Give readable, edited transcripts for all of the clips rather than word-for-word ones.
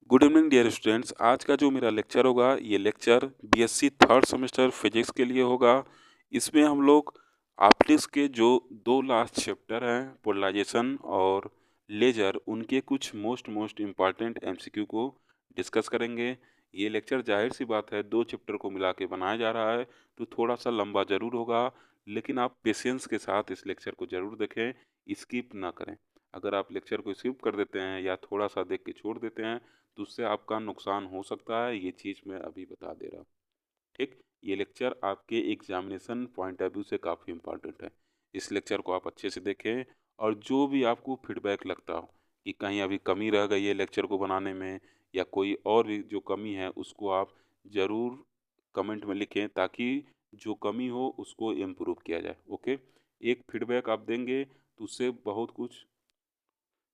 Good evening dear students. आज का जो मेरा लेक्चर होगा ये lecture BSc third semester physics के लिए होगा। इसमें हम लोग ऑप्टिक्स के जो दो लास्ट चैप्टर हैं पोलराइजेशन और लेजर, उनके कुछ मोस्ट इम्पॉर्टेंट एमसीक्यू को डिस्कस करेंगे। ये लेक्चर जाहिर सी बात है दो चैप्टर को मिला के बनाया जा रहा है तो थोड़ा सा लंबा ज़रूर होगा, लेकिन आप पेशेंस के साथ इस लेक्चर को ज़रूर देखें, स्किप ना करें। अगर आप लेक्चर को स्किप कर देते हैं या थोड़ा सा देख के छोड़ देते हैं तो उससे आपका नुकसान हो सकता है। ये चीज़ मैं अभी बता दे रहा हूँ। ठीक, ये लेक्चर आपके एग्जामिनेशन पॉइंट ऑफ व्यू से काफ़ी इम्पोर्टेंट है। इस लेक्चर को आप अच्छे से देखें और जो भी आपको फीडबैक लगता हो कि कहीं अभी कमी रह गई है लेक्चर को बनाने में या कोई और जो कमी है उसको आप ज़रूर कमेंट में लिखें, ताकि जो कमी हो उसको इम्प्रूव किया जाए। ओके, एक फीडबैक आप देंगे तो उससे बहुत कुछ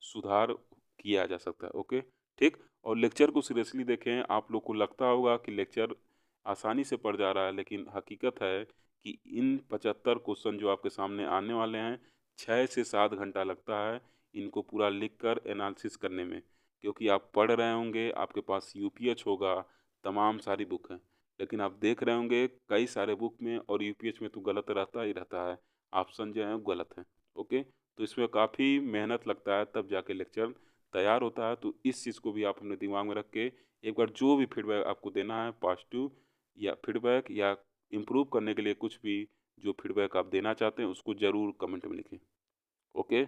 सुधार किया जा सकता है। ओके, ठीक। और लेक्चर को सीरियसली देखें। आप लोग को लगता होगा कि लेक्चर आसानी से पढ़ जा रहा है, लेकिन हकीकत है कि इन 75 क्वेश्चन जो आपके सामने आने वाले हैं 6 से 7 घंटा लगता है इनको पूरा लिख कर एनालिसिस करने में, क्योंकि आप पढ़ रहे होंगे, आपके पास यूपीएच होगा, तमाम सारी बुक हैं, लेकिन आप देख रहे होंगे कई सारे बुक में और यूपीएच में तो गलत रहता ही रहता है, ऑप्शन जो है वो गलत है। ओके, तो इसमें काफ़ी मेहनत लगता है तब जाके लेक्चर तैयार होता है। तो इस चीज़ को भी आप अपने दिमाग में रख के एक बार जो भी फीडबैक आपको देना है, पॉजिटिव या फीडबैक या इम्प्रूव करने के लिए कुछ भी जो फीडबैक आप देना चाहते हैं उसको ज़रूर कमेंट में लिखें। ओके,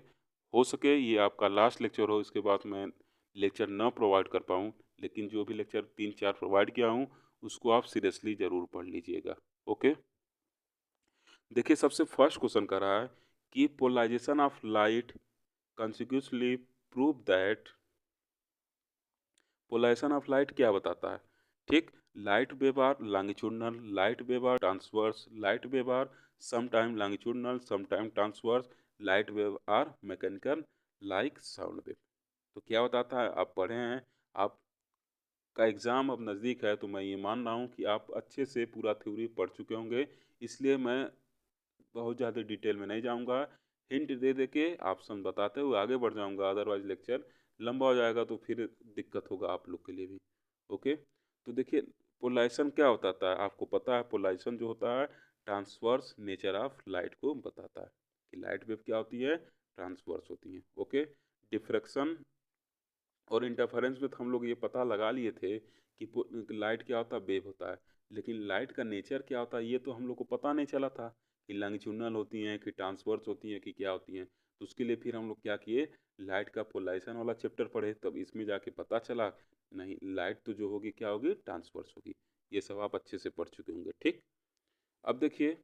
हो सके ये आपका लास्ट लेक्चर हो, इसके बाद मैं लेक्चर न प्रोवाइड कर पाऊँ, लेकिन जो भी लेक्चर 3-4 प्रोवाइड किया हूँ उसको आप सीरियसली ज़रूर पढ़ लीजिएगा। ओके, देखिए सबसे फर्स्ट क्वेश्चन कर रहा है कि polarization of light consequently prove that polarization of light क्या बताता है। ठीक, light wave are longitudinal, light wave are transverse, light wave are sometime longitudinal sometime transverse, light wave are mechanical like sound wave. तो क्या बताता है, आप पढ़े हैं, आपका एग्ज़ाम अब नज़दीक है, तो मैं ये मान रहा हूँ कि आप अच्छे से पूरा थ्योरी पढ़ चुके होंगे, इसलिए मैं बहुत ज़्यादा डिटेल में नहीं जाऊंगा। हिंट दे दे के ऑप्शन बताते हुए आगे बढ़ जाऊंगा, अदरवाइज लेक्चर लंबा हो जाएगा तो फिर दिक्कत होगा आप लोग के लिए भी। ओके, तो देखिए पोलराइजेशन क्या बताता है, आपको पता है पोलराइजेशन जो होता है ट्रांसवर्स नेचर ऑफ लाइट को बताता है कि लाइट वेव क्या होती है, ट्रांसवर्स होती है। ओके, डिफ्रैक्शन और इंटरफेरेंस में तो हम लोग ये पता लगा लिए थे कि लाइट क्या होता है, वेव होता है, लेकिन लाइट का नेचर क्या होता है ये तो हम लोग को पता नहीं चला था कि लॉन्गिट्यूडनल होती हैं कि ट्रांसवर्स होती हैं कि क्या होती हैं। तो उसके लिए फिर हम लोग क्या किए, लाइट का पोलराइजेशन वाला चैप्टर पढ़े, तब इसमें जाके पता चला नहीं लाइट तो जो होगी क्या होगी, ट्रांसवर्स होगी। ये सब आप अच्छे से पढ़ चुके होंगे। ठीक, अब देखिए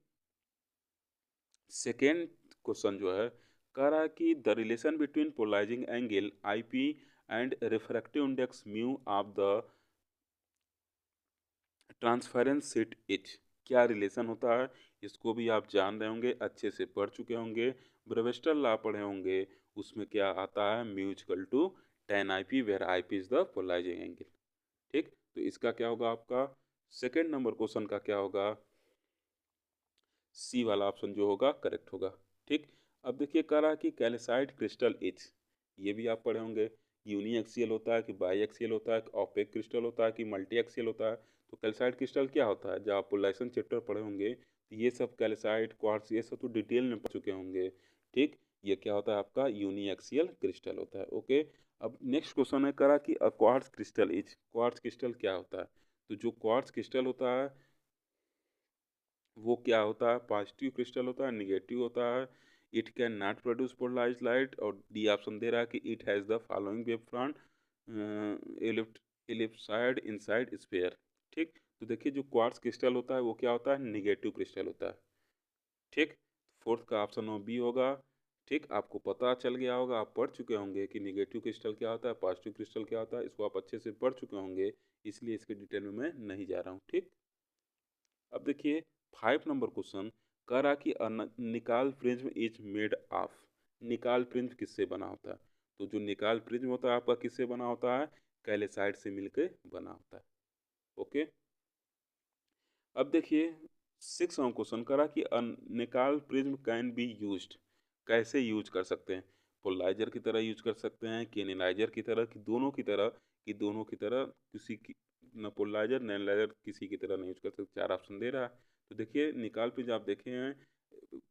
सेकेंड क्वेश्चन जो है कह रहा है कि the relation between polarizing angle IP and refractive index mu of the transference sheet each, क्या रिलेशन होता है, इसको भी आप जान रहे होंगे, अच्छे से पढ़ चुके होंगे, ब्रेविस्टर लॉ पढ़े होंगे, उसमें क्या आता है musical to tan I P, where I P is the polarizing angle. ठीक, तो इसका क्या होगा, आपका सेकेंड नंबर क्वेश्चन का क्या होगा, सी वाला ऑप्शन जो होगा करेक्ट होगा। ठीक, अब देखिए कह रहा है कि कैल्साइट क्रिस्टल इच, ये भी आप पढ़े होंगे, यूनी एक्सियल होता है कि बाई एक्सियल होता है कि ऑपेक क्रिस्टल होता है कि मल्टी एक्सियल होता है। तो कैल्साइट क्रिस्टल क्या होता है, जब आप पोलराइजेशन चैप्टर पढ़े होंगे तो ये सब कैल्साइट क्वार्ट्ज ये सब तो डिटेल में पढ़ चुके होंगे। ठीक, ये क्या होता है आपका यूनी एक्सियल क्रिस्टल होता है। ओके, अब नेक्स्ट क्वेश्चन है करा कि quartz crystal etch, quartz crystal क्या होता है। तो जो क्वार्ट्ज क्रिस्टल होता है वो क्या होता है, पॉजिटिव क्रिस्टल होता है, निगेटिव होता है, it can not produce polarise light, और डी ऑप्शन दे रहा है कि it has the following wave front ellipsoid inside sphere. ठीक, तो देखिए जो क्वार्ट्ज क्रिस्टल होता है वो क्या होता है, निगेटिव क्रिस्टल होता है। ठीक, फोर्थ का ऑप्शन वो बी होगा। ठीक, आपको पता चल गया होगा, आप पढ़ चुके होंगे कि निगेटिव क्रिस्टल क्या होता है, पॉजिटिव क्रिस्टल क्या होता है, इसको आप अच्छे से पढ़ चुके होंगे, इसलिए इसके डिटेल में मैं नहीं जा रहा हूँ। ठीक, अब देखिए 5 नंबर क्वेश्चन कह रहा कि निकाल प्रिज्म इज मेड ऑफ, निकाल प्रिज्म किससे बना होता है। तो जो निकाल प्रिज्म होता है आपका किससे बना होता है, कैल्साइट से मिलके बना होता है। ओके, अब देखिए 6 नंबर क्वेश्चन कह रहा कि निकाल प्रिज्म कैन बी यूज्ड, कैसे यूज कर सकते हैं, पोलराइजर की तरह यूज कर सकते हैं कि एनालाइजर की तरह, कि दोनों की तरह कि दोनों की तरह किसी की न पोलराइजर न एनालाइजर किसी की तरह नहीं यूज कर सकते। 4 ऑप्शन दे रहा है। तो देखिए निकाल पे जो आप देखे हैं,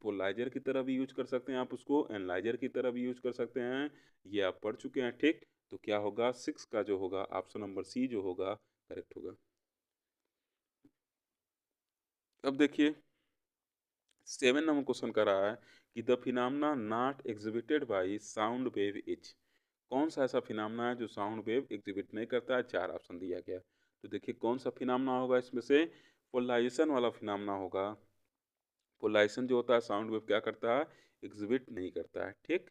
पोलराइजर की तरह भी यूज कर सकते हैं आप उसको, एनालाइजर की तरह भी यूज कर सकते हैं, ये आप पढ़ चुके हैं। ठीक, तो क्या होगा 6 का जो होगा ऑप्शन नंबर सी जो होगा करेक्ट होगा। अब देखिए 7 नंबर क्वेश्चन कर रहा है कि the phenomena not exhibited by sound wave is. कौन सा ऐसा फिनोमेना है जो साउंड वेव एग्जिबिट नहीं करता है? 4 ऑप्शन दिया गया। तो देखिए कौन सा फिनोमेना होगा इसमें से, पोलराइजेशन वाला फिनोमेना होगा। पोलराइजेशन जो होता है साउंड वेव क्या करता है? एग्जिबिट नहीं करता है। ठीक,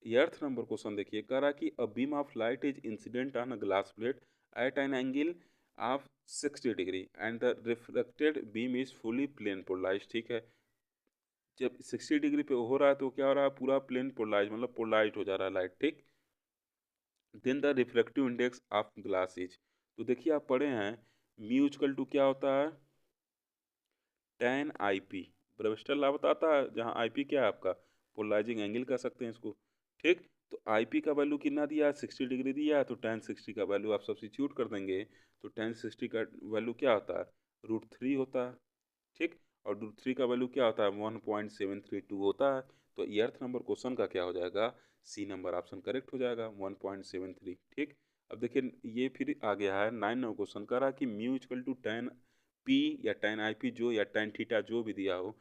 एर्थ नंबर क्वेश्चन देखिए, कह रहा कि a beam of light is incident on a glass plate at an angle of 60 degree and the reflected beam is fully plane polarize. ठीक है, जब 60 डिग्री पे हो रहा है तो क्या हो रहा है, पूरा प्लेन पोलराइज मतलब पोलराइज हो जा रहा है लाइट। ठीक, then the reflective index of glass is. तो देखिए आप पढ़े हैं म्यू इक्वल टू क्या होता है, tan आई पी। ब्रेविस्टर लॉ बताता है, जहाँ आई पी क्या है आपका पोलराइजिंग एंगल कह सकते हैं इसको। ठीक, तो आई पी का वैल्यू कितना दिया है, 60 डिग्री दिया है, तो tan 60 का वैल्यू आप सब्स्टिट्यूट कर देंगे तो tan 60 का वैल्यू क्या होता है, √3 होता है। ठीक, और √3 का वैल्यू क्या होता है, 1.732 होता है। तो एर्थ नंबर क्वेश्चन का क्या हो जाएगा, सी नंबर ऑप्शन करेक्ट हो जाएगा 1.73। ठीक, अब देखिए ये फिर आ गया है 9 नंबर क्वेश्चन का रहा कि mu equal to tan P या tan आई पी जो या tan थीटा जो भी दिया हो,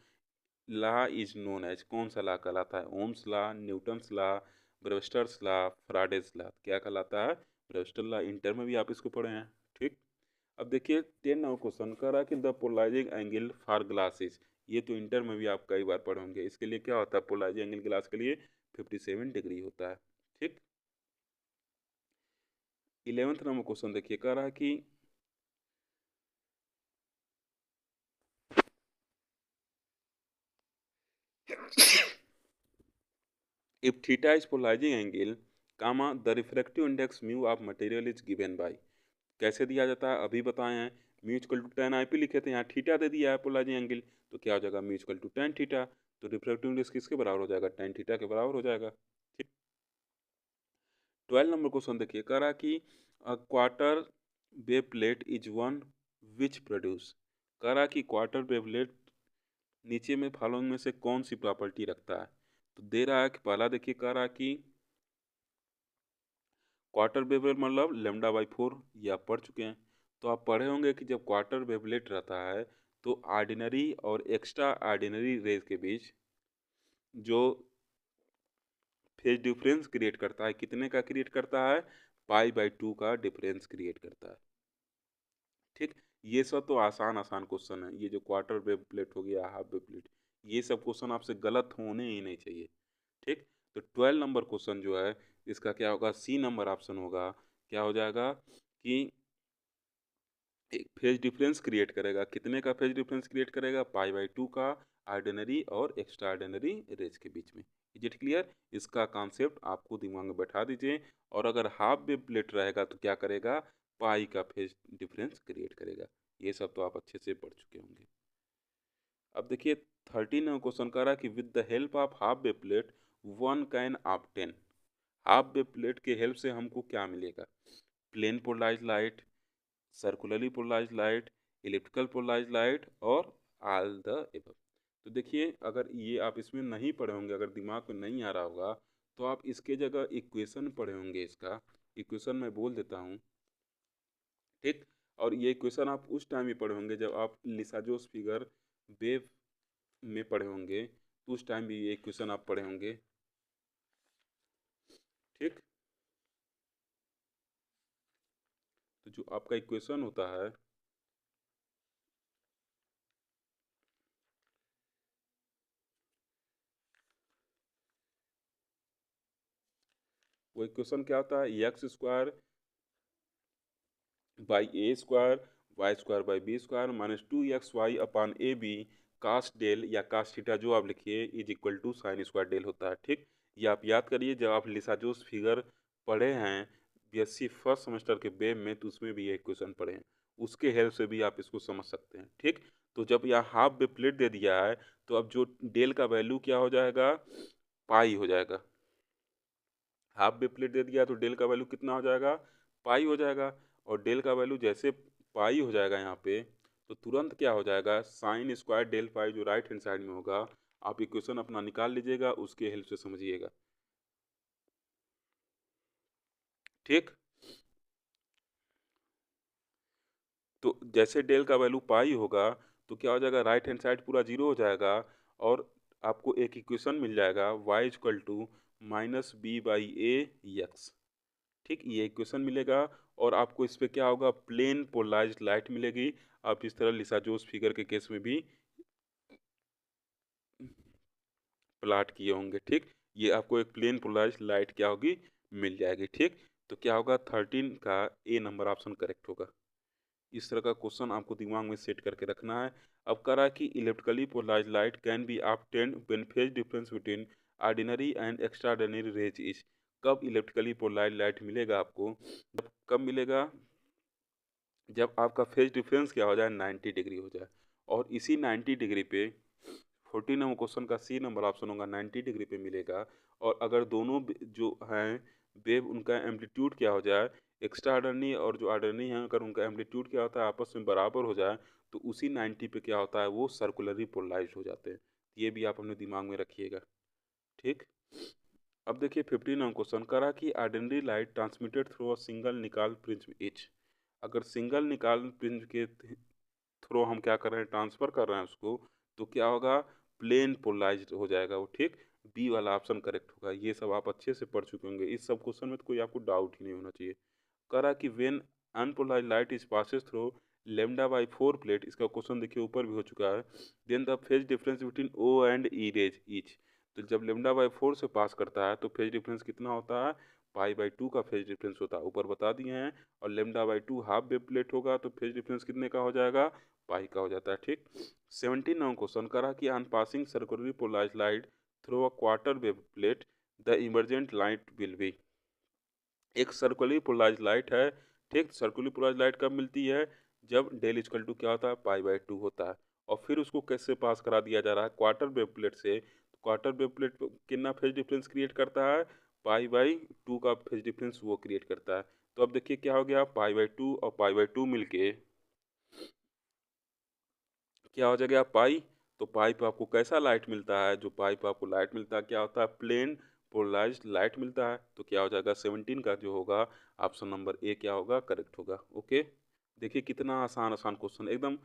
लॉ इज नोन एज, कौन सा लॉ कहलाता है, Ohm's law, Newton's law, Brewster's law, Faraday's law, क्या कहलाता है, ब्रेविस्टर लॉ। इंटर में भी आप इसको पढ़े हैं। ठीक, अब देखिए 10 नंबर क्वेश्चन कर रहा है कि the polarizing angle for glasses. ये तो इंटर में भी आप कई बार पढ़े होंगे। इसके लिए क्या होता है, पोलराइजिंग एंगल ग्लास के लिए 57 डिग्री होता है। ठीक, 11th नंबर क्वेश्चन देखिए कह रहा है कि if theta is polarizing angle, comma the refractive index mu of material is given by। कैसे दिया जाता है अभी बताए हैं, mu equal to tan I P लिखे थे, यहाँ थीटा दे दिया है पोलराइजिंग एंगल, तो क्या हो जाएगा mu equal to tan theta. तो रिफ्रैक्टिव इंडेक्स किसके बराबर हो जाएगा, tan थीटा के बराबर हो जाएगा। ठीक, 12 नंबर क्वेश्चन देखिए कह रहा कि quarter wave plate is one which produce. कह रहा कि क्वार्टर वेव प्लेट नीचे में फॉलोइंग में से कौन सी प्रॉपर्टी रखता है। तो दे रहा है कि पहला देखिए कह रहा कि क्वार्टर वेवलेट मतलब λ/4, ये आप पढ़ चुके हैं। तो आप पढ़े होंगे कि जब क्वार्टर वेवलेट रहता है तो ऑर्डिनरी और एक्स्ट्रा ऑर्डिनरी रेज के बीच जो फेज डिफरेंस क्रिएट करता है, कितने का क्रिएट करता है, π/2 का डिफरेंस क्रिएट करता है। ठीक, ये सब तो आसान आसान क्वेश्चन है। ये जो क्वार्टर वेव प्लेट हो गया, हाफ वेव प्लेट, ये सब क्वेश्चन आपसे गलत होने ही नहीं चाहिए। ठीक, तो 12 नंबर क्वेश्चन जो है इसका क्या होगा, सी नंबर ऑप्शन होगा। क्या हो जाएगा कि एक फेज डिफरेंस क्रिएट करेगा, कितने का फेज डिफरेंस क्रिएट करेगा, π/2 का ऑर्डिनरी और एक्स्ट्रा ऑर्डिनरी रेज के बीच में। इज इट क्लियर, इसका कॉन्सेप्ट आपको दिमाग में बैठा दीजिए। और अगर हाफ वेव प्लेट रहेगा तो क्या करेगा, पाई का फेज डिफरेंस क्रिएट करेगा। ये सब तो आप अच्छे से पढ़ चुके होंगे। अब देखिए 13 क्वेश्चन कह रहा है कि with the help of half wave plate one can obtain. Half wave plate के हेल्प से हमको क्या मिलेगा, plane polarise light, circularly polarize light, elliptical polarize light और ऑल द एबव। तो देखिए अगर ये आप इसमें नहीं पढ़े होंगे, अगर दिमाग में नहीं आ रहा होगा तो आप इसके जगह इक्वेशन पढ़े होंगे। इसका इक्वेशन मैं बोल देता हूँ। ठीक, और ये इक्वेशन आप उस टाइम ही पढ़े होंगे जब आप लिसाजोस फिगर वेव में पढ़े होंगे, तो उस टाइम भी ये इक्वेशन आप पढ़े होंगे। ठीक, तो जो आपका इक्वेशन होता है वो इक्वेशन क्या होता है, x² by A square Y square by B square -2xy upon A B cos del या कास थीटा जो आप लिखिए is equal to sine square del होता है। ठीक, ये आप याद करिए, जब आप लिसाजोस फिगर पढ़े हैं बीएससी फर्स्ट सेमेस्टर के वेब में तो उसमें भी ये इक्वेशन पढ़े हैं, उसके हेल्प से भी आप इसको समझ सकते हैं। ठीक, तो जब यहाँ हाफ वेव प्लेट दे दिया है तो अब जो डेल का वैल्यू क्या हो जाएगा, पाई हो जाएगा। हाफ वेव प्लेट दे दिया तो डेल का वैल्यू कितना हो जाएगा, पाई हो जाएगा। और डेल का वैल्यू जैसे पाई हो जाएगा यहाँ पे, तो तुरंत क्या हो जाएगा, साइन स्क्वायर डेल पाई जो राइट हैंड साइड में होगा, आप इक्वेशन अपना निकाल लीजिएगा, उसके हेल्प से समझिएगा। ठीक, तो जैसे डेल का वैल्यू पाई होगा तो क्या हो जाएगा, राइट हैंड साइड पूरा जीरो हो जाएगा, और आपको एक इक्वेशन मिल जाएगा y equal to minus B by A X. ठीक, ये इक्वेशन मिलेगा, और आपको इस पे क्या होगा, प्लेन पोलराइज्ड लाइट मिलेगी। आप इस तरह लिसा जोस फिगर के केस में भी प्लाट किए होंगे। ठीक, ये आपको एक प्लेन पोलराइज्ड लाइट क्या होगी, मिल जाएगी। ठीक, तो क्या होगा, 13 का ए नंबर ऑप्शन करेक्ट होगा। इस तरह का क्वेश्चन आपको दिमाग में सेट करके रखना है। अब कह रहा है कि electrically polarised light can be obtained when phase difference between ordinary and extraordinary rays is. कब इलेक्ट्रिकली पोलराइज्ड लाइट मिलेगा आपको, जब कब मिलेगा, जब आपका फेज डिफरेंस क्या हो जाए, 90 डिग्री हो जाए। और इसी 90 डिग्री पे 14 नंबर क्वेश्चन का सी नंबर ऑप्शन होगा, 90 डिग्री पे मिलेगा। और अगर दोनों जो हैं वेव, उनका एम्पलीट्यूड क्या हो जाए, एक्स्ट्रा ऑर्डिनरी और जो ऑर्डिनरी है, अगर उनका एम्पलीट्यूड क्या होता है, आपस में बराबर हो जाए, तो उसी 90 पे क्या होता है, वो सर्कुलरली पोलराइज हो जाते हैं। ये भी आप अपने दिमाग में रखिएगा। ठीक, अब देखिए 15 नंबर क्वेश्चन करा कि ordinary light transmitted through a single निकाल प्रिज्म इच। अगर सिंगल निकाल प्रिज्म के थ्रू हम क्या कर रहे हैं, ट्रांसफर कर रहे हैं उसको, तो क्या होगा, प्लेन पोलराइज्ड हो जाएगा वो। ठीक, बी वाला ऑप्शन करेक्ट होगा। ये सब आप अच्छे से पढ़ चुके होंगे, इस सब क्वेश्चन में तो कोई आपको डाउट ही नहीं होना चाहिए। करा कि when unpolarised light is passes through lambda by 4 plate, इसका क्वेश्चन देखिए ऊपर भी हो चुका है, then the phase difference between O and E rays each. तो जब लेमडा बाई 4 से पास करता है तो फेज डिफरेंस कितना होता है, पाई बाई 2 का फेज डिफरेंस होता है, ऊपर बता दिए हैं। और lambda by 2 half wave plate होगा तो फेज डिफरेंस कितने का हो जाएगा, पाई का हो जाता है। ठीक, 17 नंबर क्वेश्चन करा कि on passing circularly polarised light through a quarter wave plate the emergent light will be. एक सर्कुलरली पोलराइज्ड लाइट है। ठीक, सर्कुलरली पोलराइज्ड लाइट कब मिलती है, जब डेल इक्वल टू क्या होता है, पाई बाई 2 होता है। और फिर उसको कैसे पास करा दिया जा रहा है, क्वार्टर वेव प्लेट से। तो क्वार्टर वेव प्लेट कितना फेज डिफरेंस क्रिएट करता है, पाई बाई 2 का फेज डिफरेंस वो क्रिएट करता है। तो अब देखिए क्या हो गया, पाई बाई 2 और पाई बाई 2 मिलके क्या हो जाएगा, पाई। तो पाई पे आपको कैसा लाइट मिलता है, जो पाई पे आपको लाइट मिलता है क्या होता है, प्लेन पोलराइज्ड लाइट मिलता है। तो क्या हो जाएगा, 17 का जो होगा ऑप्शन नंबर ए क्या होगा, करेक्ट होगा। ओके, देखिए कितना आसान आसान क्वेश्चन एकदम।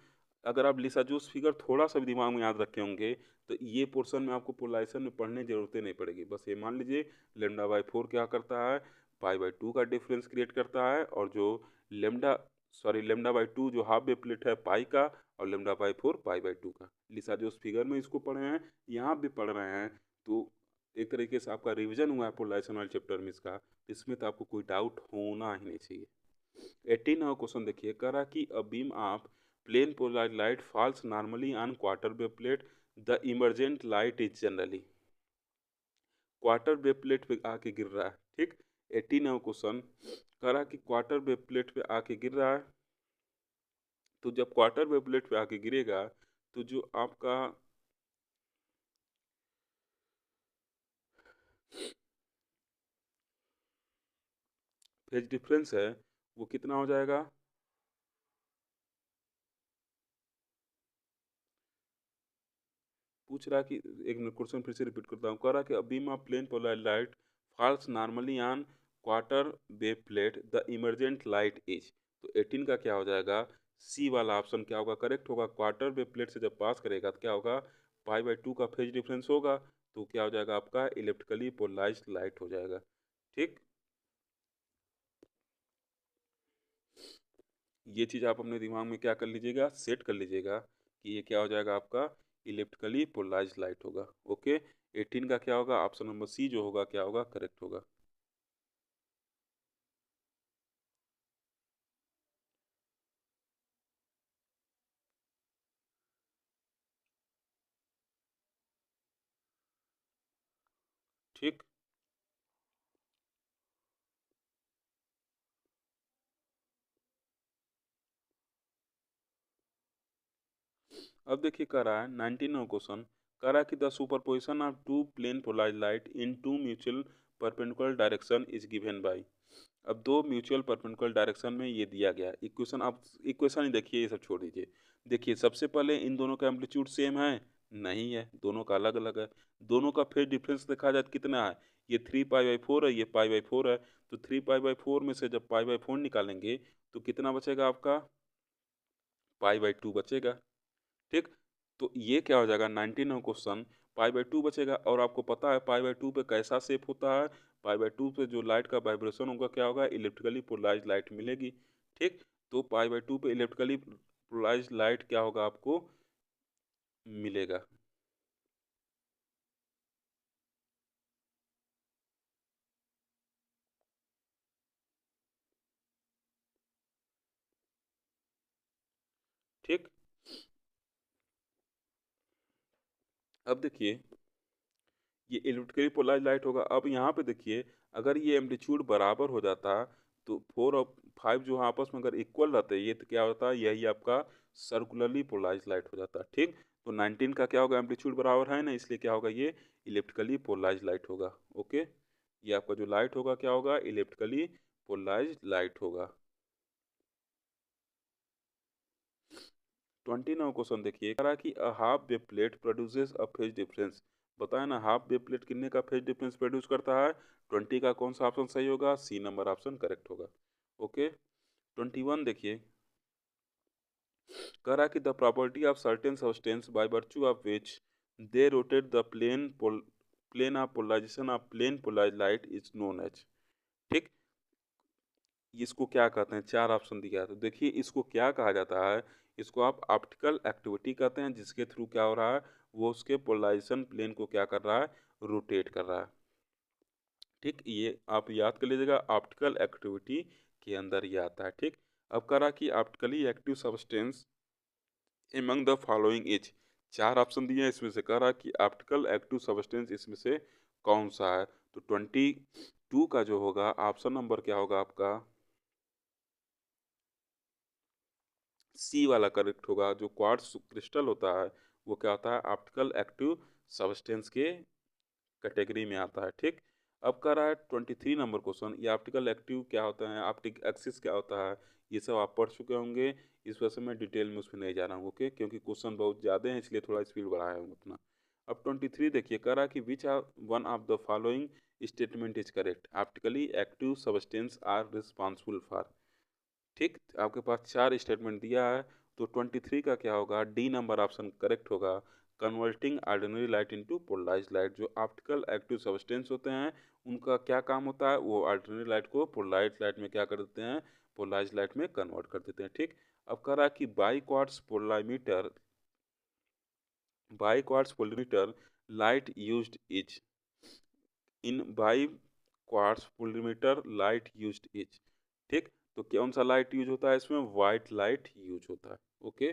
अगर आप लिसा जूस फिगर थोड़ा सा भी दिमाग में याद रखे होंगे, तो ये पोर्शन में आपको पोलराइजेशन में पढ़ने की जरूरत नहीं पड़ेगी। बस ये मान लीजिए लेमडा बाई 4 क्या करता है, पाई बाई 2 का डिफरेंस क्रिएट करता है। और जो लेमडा लेमडा बाई 2 जो हाफ वेव प्लेट है पाई का, और लेमडा बाई 4 पाई बाई 2 का। लिसा जो उस फिगर में इसको पढ़े हैं, यहाँ भी पढ़ रहे हैं, तो एक तरीके से आपका रिवीजन हुआ है पोलराइजेशन वाले चैप्टर में इसका। इसमें तो आपको कोई डाउट होना ही नहीं चाहिए। 18 नंबर क्वेश्चन देखिए, कह रहा कि a beam of plane polarised light falls normally on quarter wave plate, the emergent light is generally. Quarter wave plate पे आके गिर रहा है। ठीक, 18 नंबर क्वेश्चन कह रहा कि क्वार्टर वेव प्लेट पे आके गिर रहा है। तो जब क्वार्टर वेव प्लेट पे आके गिरेगा, तो जो आपका फेज डिफरेंस है वो कितना हो जाएगा, पूछ रहा कि, एक मिनट क्वेश्चन फिर से रिपीट करता हूँ। कह रहा कि a beam of plane polarised light falls normally on quarter wave plate, the emergent light is. तो 18 का क्या हो जाएगा, सी वाला ऑप्शन क्या होगा, करेक्ट होगा। क्वार्टर वेव प्लेट से जब पास करेगा तो क्या होगा, पाई बाई 2 का फेज डिफरेंस होगा। तो क्या हो जाएगा, आपका इलेक्ट्रिकली पोलराइज्ड लाइट हो जाएगा। ठीक, ये चीज़ आप अपने दिमाग में क्या कर लीजिएगा, सेट कर लीजिएगा कि ये क्या हो जाएगा, आपका इलेक्ट्रिकली पोलराइज्ड लाइट होगा। ओके, 18 का क्या होगा, ऑप्शन नंबर सी जो होगा क्या होगा, करेक्ट होगा। ठीक, अब देखिए कह रहा है 19 क्वेश्चन, कह रहा है कि the superposition of two plane polarised light in two mutual perpendicular direction is given by. अब दो म्यूचुअल परपेंडिकुलर डायरेक्शन में ये दिया गया इक्वेशन, आप इक्वेशन ही देखिए, ये सब छोड़ दीजिए। देखिए सबसे पहले इन दोनों का एम्पलीट्यूड सेम है? नहीं है, दोनों का अलग अलग है। दोनों का फेज डिफरेंस देखा जाए तो कितना है? ये 3 पाई बाई 4 है, ये पाई बाई 4 है। तो 3 पाई बाई 4 में से जब पाई बाई 4 निकालेंगे तो कितना बचेगा आपका? पाई बाई 2 बचेगा। ठीक, तो ये क्या हो जाएगा? 19 क्वेश्चन पाई बाई 2 बचेगा। और आपको पता है पाई बाई 2 पे कैसा शेप होता है? पाई बाई 2 पे जो लाइट का वाइब्रेशन होगा क्या होगा? इलेक्ट्रिकली पोलराइज लाइट मिलेगी। ठीक, तो पाई बाई 2 पे इलेक्ट्रिकली पोलराइज लाइट क्या होगा? आपको मिलेगा। ठीक, अब देखिए ये इलेक्ट्रिकली पोलराइज लाइट होगा। अब यहाँ पे देखिए अगर ये एम्पलीट्यूड बराबर हो जाता तो 4 और 5 जो आपस में अगर इक्वल रहते ये तो क्या होता है? यही आपका सर्कुलरली पोलराइज लाइट हो जाता है। ठीक, तो 19 का क्या होगा? एम्पलीट्यूड बराबर है ना, इसलिए क्या होगा? ये इलेक्ट्रिकली पोलराइज लाइट होगा। ओके, ये आपका जो लाइट होगा क्या होगा? इलेक्ट्रिकली पोलराइज लाइट होगा। 29 क्वेश्चन देखिए, कह रहा कि a half wave plate produces a phase difference. बताया ना हाफ वेव प्लेट कितने का फेज डिफरेंस प्रोड्यूस करता है? 20 का। कौन सा ऑप्शन सही होगा? सी नंबर ऑप्शन करेक्ट होगा। ओके, 21 देखिए, कह रहा कि the property of certain substance by virtue of which they rotate the plane of polarisation of plane polarise light is known as. ठीक, इसको क्या कहते हैं? चार ऑप्शन दिया है, तो देखिए इसको क्या कहा जाता है? इसको आप ऑप्टिकल एक्टिविटी कहते हैं, जिसके थ्रू क्या हो रहा है? वो उसके पोलराइजेशन प्लेन को क्या कर रहा है? रोटेट कर रहा है। ठीक, ये आप याद कर लीजिएगा, ऑप्टिकल एक्टिविटी के अंदर ये आता है। ठीक, अब करा कि optically active substance among the following is. चार ऑप्शन दिए हैं, इसमें से कह रहा कि ऑप्टिकल एक्टिव सब्सटेंस इसमें से कौन सा है? तो 22 का जो होगा ऑप्शन नंबर क्या होगा आपका? सी वाला करेक्ट होगा। जो क्वार्ट्ज क्रिस्टल होता है वो क्या होता है? ऑप्टिकल एक्टिव सब्सटेंस के कैटेगरी में आता है। ठीक, अब कर रहा है 23 नंबर क्वेश्चन। ये ऑप्टिकल एक्टिव क्या होता है? ऑप्टिक एक्सिस क्या होता है? ये सब आप पढ़ चुके होंगे, इस वजह से मैं डिटेल में उसमें नहीं जा रहा हूँ। ओके, क्योंकि क्वेश्चन बहुत ज़्यादा हैं इसलिए थोड़ा स्पीड बढ़ाया हूँ अपना। अब 23 देखिए, कह रहा है कि which are one of the following statement is correct? Optically active substance are responsible for. ठीक, आपके पास चार स्टेटमेंट दिया है, तो 23 का क्या होगा? डी नंबर ऑप्शन करेक्ट होगा। Converting ordinary light into polarise light. जो ऑप्टिकल एक्टिव सब्सटेंस होते हैं उनका क्या काम होता है? वो ऑर्डिनरी लाइट को पोलराइज लाइट में क्या कर देते हैं? पोलराइज लाइट में कन्वर्ट कर देते हैं। ठीक, अब कह रहा है कि by quartz polarimeter light used is. In by quartz polarimeter light used is. ठीक, तो कौन सा लाइट यूज होता है इसमें? वाइट लाइट यूज होता है। ओके,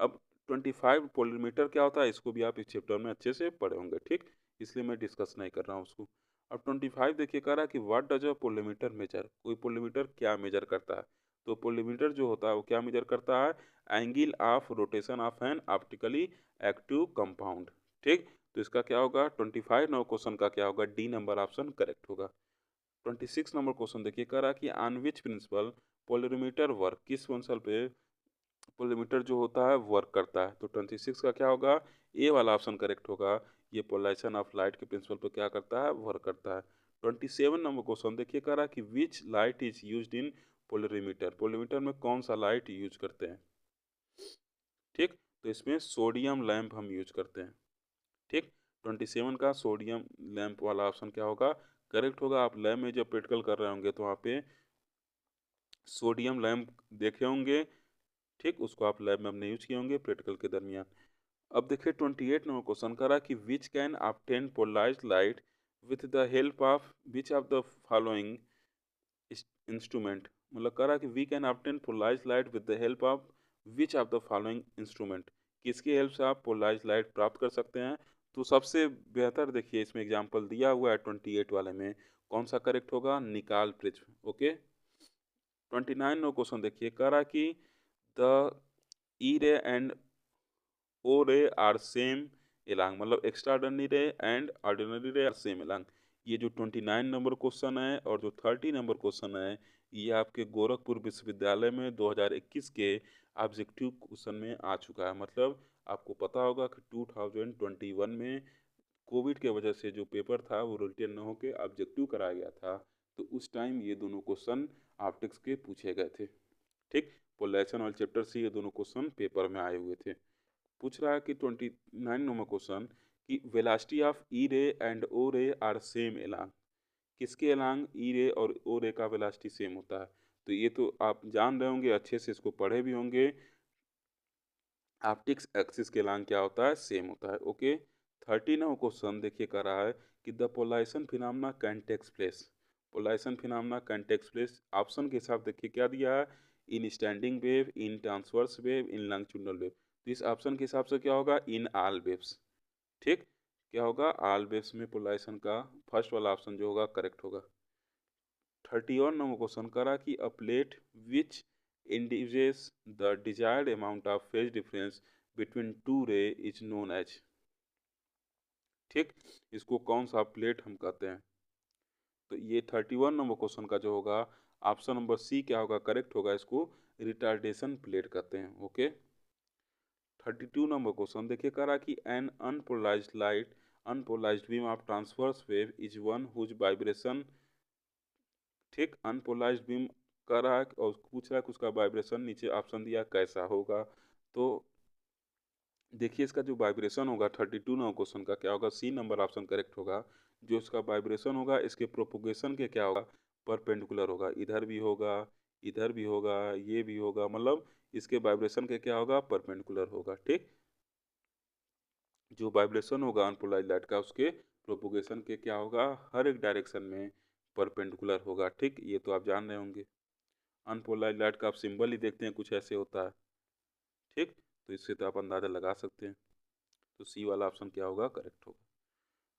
अब 25 पोलरीमीटर क्या होता है? इसको भी आप इस चैप्टर में अच्छे से पढ़े होंगे। ठीक, इसलिए मैं डिस्कस नहीं कर रहा हूँ उसको। अब 25 देखिए, कह रहा है कि what does a polarimeter measure. कोई पोलरीमीटर क्या मेजर करता है? तो पोलरीमीटर जो होता है वो क्या मेजर करता है? Angle of rotation of N optically active compound. ठीक, तो इसका क्या होगा? 25 नंबर क्वेश्चन का क्या होगा? डी नंबर ऑप्शन करेक्ट होगा। 26 नंबर क्वेश्चन देखिए, कह रहा है कि on which principle polarimeter work. किस प्रिंसिपल पे पोलरीमीटर जो होता है वर्क करता है? तो 26 का क्या होगा? ए वाला ऑप्शन करेक्ट होगा। ये पोलराइजेशन ऑफ लाइट के प्रिंसिपल पर क्या करता है? वर्क करता है। 27 नंबर क्वेश्चन देखिए, कह रहा है कि which light is used in polarimeter. Polarimeter में कौन सा लाइट यूज करते हैं? ठीक, तो इसमें सोडियम लैंप हम यूज करते हैं। ठीक, 27 का सोडियम लैंप वाला ऑप्शन क्या होगा? करेक्ट होगा। आप लैब में जब प्रैक्टिकल कर रहे होंगे तो वहाँ पे सोडियम लैंप देखे होंगे। ठीक, उसको आप लैब में हमने यूज किए होंगे प्रैक्टिकल के दरमियान। अब देखिए 28 नंबर क्वेश्चन करा कि which can obtain polarised light with the help of which of the following instrument. मतलब करा कि we can obtain polarised light with the help of which of the following instrument. किसकी हेल्प से आप polarised light प्राप्त कर सकते हैं? तो सबसे बेहतर देखिए इसमें एग्जांपल दिया हुआ है 28 वाले में, कौन सा करेक्ट होगा? निकाल प्रिज्म। ओके, 29 नो क्वेश्चन देखिए, करा कि द ई रे एंड ओ रे आर सेम एलॉन्ग। मतलब एक्स्ट्रा ऑर्डिनरी रे एंड ऑर्डिनरी रे आर सेम एलॉन्ग। ये जो 29 नंबर क्वेश्चन है और जो 30 नंबर क्वेश्चन है, ये आपके गोरखपुर विश्वविद्यालय में 2021 के ऑब्जेक्टिव क्वेश्चन में आ चुका है। मतलब आपको पता होगा कि 2021 में कोविड के वजह से जो पेपर था वो रिटन न होकर ऑब्जेक्टिव कराया गया था, तो उस टाइम ये दोनों क्वेश्चन ऑप्टिक्स के पूछे गए थे। ठीक, पोलराइजेशन वाले चैप्टर से ये दोनों क्वेश्चन पेपर में आए हुए थे। पूछ रहा है कि 29 नंबर क्वेश्चन कि वेलोसिटी ऑफ ई रे एंड ओ रे आर सेम एलॉन्ग, किसके एलॉन्ग ई रे और ओ रे का वेलोसिटी सेम होता है। तो ये तो आप जान रहे होंगे, अच्छे से इसको पढ़े भी होंगे। ऑप्टिक्स एक्सिस के एलॉन्ग क्या होता है, सेम होता है। ओके, 13वां क्वेश्चन देखिए कर रहा है कि the polarisation phenomena can takes place, polarisation phenomena can takes place. Option के हिसाब देखिए क्या दिया है, in standing wave, in transverse wave, in longitudinal wave. तो इस ऑप्शन के हिसाब से क्या होगा, इन ऑल वेव्स। ठीक, क्या होगा, ऑल वेव्स में पोलराइजेशन का फर्स्ट वाला ऑप्शन जो होगा करेक्ट होगा। 31 नंबर क्वेश्चन करा कि अ plate which indicates the desired amount of phase difference between two रे इज नोन एज। ठीक, इसको कौन सा प्लेट हम कहते हैं। तो ये 31 नंबर क्वेश्चन का जो होगा ऑप्शन नंबर सी क्या होगा, करेक्ट होगा। इसको रिटार्डेशन प्लेट कहते हैं। ओके, 32 नंबर क्वेश्चन देखिए कह रहा कि an unpolarised light, unpolarised beam of transverse wave is one whose vibration. ठीक, अनपोलराइज्ड बीम कर रहा है और पूछ रहा है कि उसका वाइब्रेशन, नीचे ऑप्शन दिया कैसा होगा। तो देखिए इसका जो वाइब्रेशन होगा 32 नंबर क्वेश्चन का क्या होगा, सी नंबर ऑप्शन करेक्ट होगा। जो इसका वाइब्रेशन होगा इसके प्रोपोगेशन के क्या होगा, परपेंडिकुलर होगा। इधर भी होगा, इधर भी होगा, ये भी होगा, मतलब इसके वाइब्रेशन के क्या होगा, परपेंडिकुलर होगा। ठीक, जो वाइब्रेशन होगा अनपोलराइज लाइट का उसके प्रोपोगेशन के क्या होगा, हर एक डायरेक्शन में परपेंडिकुलर होगा। ठीक, ये तो आप जान रहे होंगे। अनपोलराइज लाइट का आप सिंबल ही देखते हैं, कुछ ऐसे होता है। ठीक, तो इससे तो आप अंदाज़ा लगा सकते हैं। तो सी वाला ऑप्शन क्या होगा, करेक्ट होगा।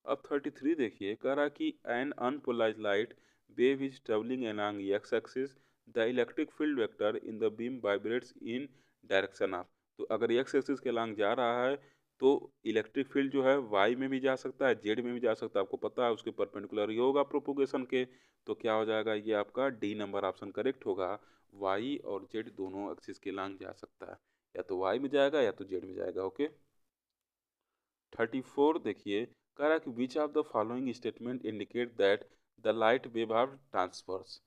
अब 33 देखिए, कह रहा कि an unpolarise light wave is travelling along X axis, the electric field vector in the beam vibrates in direction of. तो अगर एक्स एक्सिस के along जा रहा है तो इलेक्ट्रिक फील्ड जो है वाई में भी जा सकता है, जेड में भी जा सकता है। आपको पता है उसके परपेंडिकुलर ही होगा प्रोपोगेशन के। तो क्या हो जाएगा, ये आपका डी नंबर ऑप्शन करेक्ट होगा। वाई और जेड दोनों एक्सिस के along जा सकता है, या तो वाई में जाएगा या तो जेड में जाएगा। ओके, 34 देखिए, कह रहा है कि which of the following statement indicate that the light wave of transverse.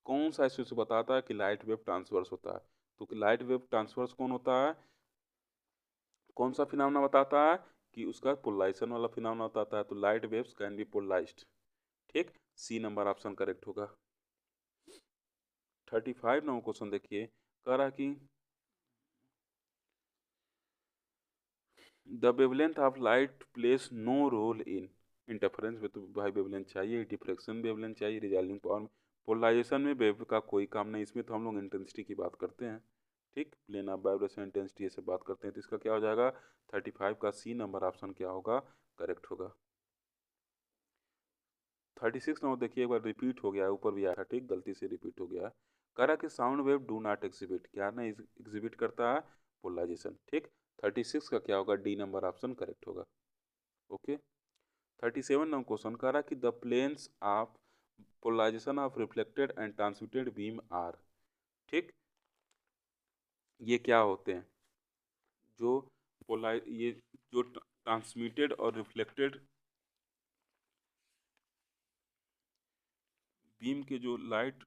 कौन सा इससे बताता है कि लाइट वेव ट्रांसवर्स होता है। तो लाइट वेव ट्रांसवर्स कौन होता है, कौन सा फिनोमेना बताता है, कि उसका पोलराइजेशन वाला फिनोमेना बताता है। तो light waves can be polarised. ठीक, सी नंबर ऑप्शन करेक्ट होगा। 35 नंबर क्वेश्चन देखिए, कह रहा है कि the wavelength of light plays no role in interference में। तो भाई वेवलेंथ चाहिए, डिफ्रैक्शन वेवलेंथ चाहिए, रिजॉल्विंग पावर में। पोलराइजेशन में वेव का कोई काम नहीं, इसमें तो हम लोग इंटेंसिटी की बात करते हैं। ठीक, प्लेन ऑफ वाइब्रेशन इंटेंसिटी से बात करते हैं। तो इसका क्या हो जाएगा, 35 का सी नंबर ऑप्शन क्या होगा, करेक्ट होगा। 36 नंबर देखिए, एक बार रिपीट हो गया है, ऊपर भी आया था। ठीक, गलती से रिपीट हो गया है। कह रहा कि sound wave do not exhibit, क्या नहीं एग्जिबिट करता है, पोलराइजेशन। ठीक, 36 का क्या होगा, डी नंबर ऑप्शन करेक्ट होगा। ओके, 37 नंबर क्वेश्चन कह रहा कि the planes of polarisation of reflected and transmitted beam are. ठीक, ये क्या होते हैं, जो ये जो ट्रांसमिटेड और रिफ्लेक्टेड बीम के जो लाइट,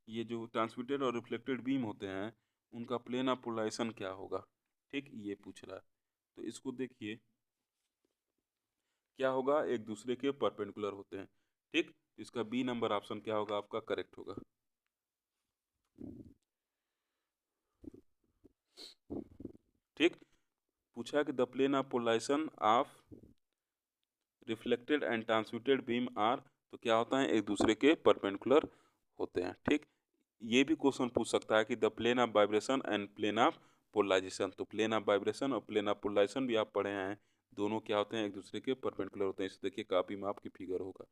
ये जो ट्रांसमिटेड और रिफ्लेक्टेड बीम होते हैं उनका प्लेन ऑफ पोलराइजेशन क्या होगा। ठीक, ये पूछ रहा है। तो इसको देखिए क्या होगा, एक दूसरे के परपेंडिकुलर होते हैं। ठीक, इसका बी नंबर ऑप्शन क्या होगा, आपका करेक्ट होगा। ठीक, पूछा है कि the plane of polarisation of reflected and transmitted beam are, तो क्या होता है, एक दूसरे के परपेंडिकुलर होते हैं। ठीक, ये भी क्वेश्चन पूछ सकता है कि the plane of vibration and plane of polarisation. तो प्लेन ऑफ वाइब्रेशन और प्लेन ऑफ पोलराइजेशन भी आप पढ़े हैं, दोनों क्या होते हैं, एक दूसरे के परपेंडिकुलर होते हैं। इसे देखिए कॉपी में आपकी फिगर होगा।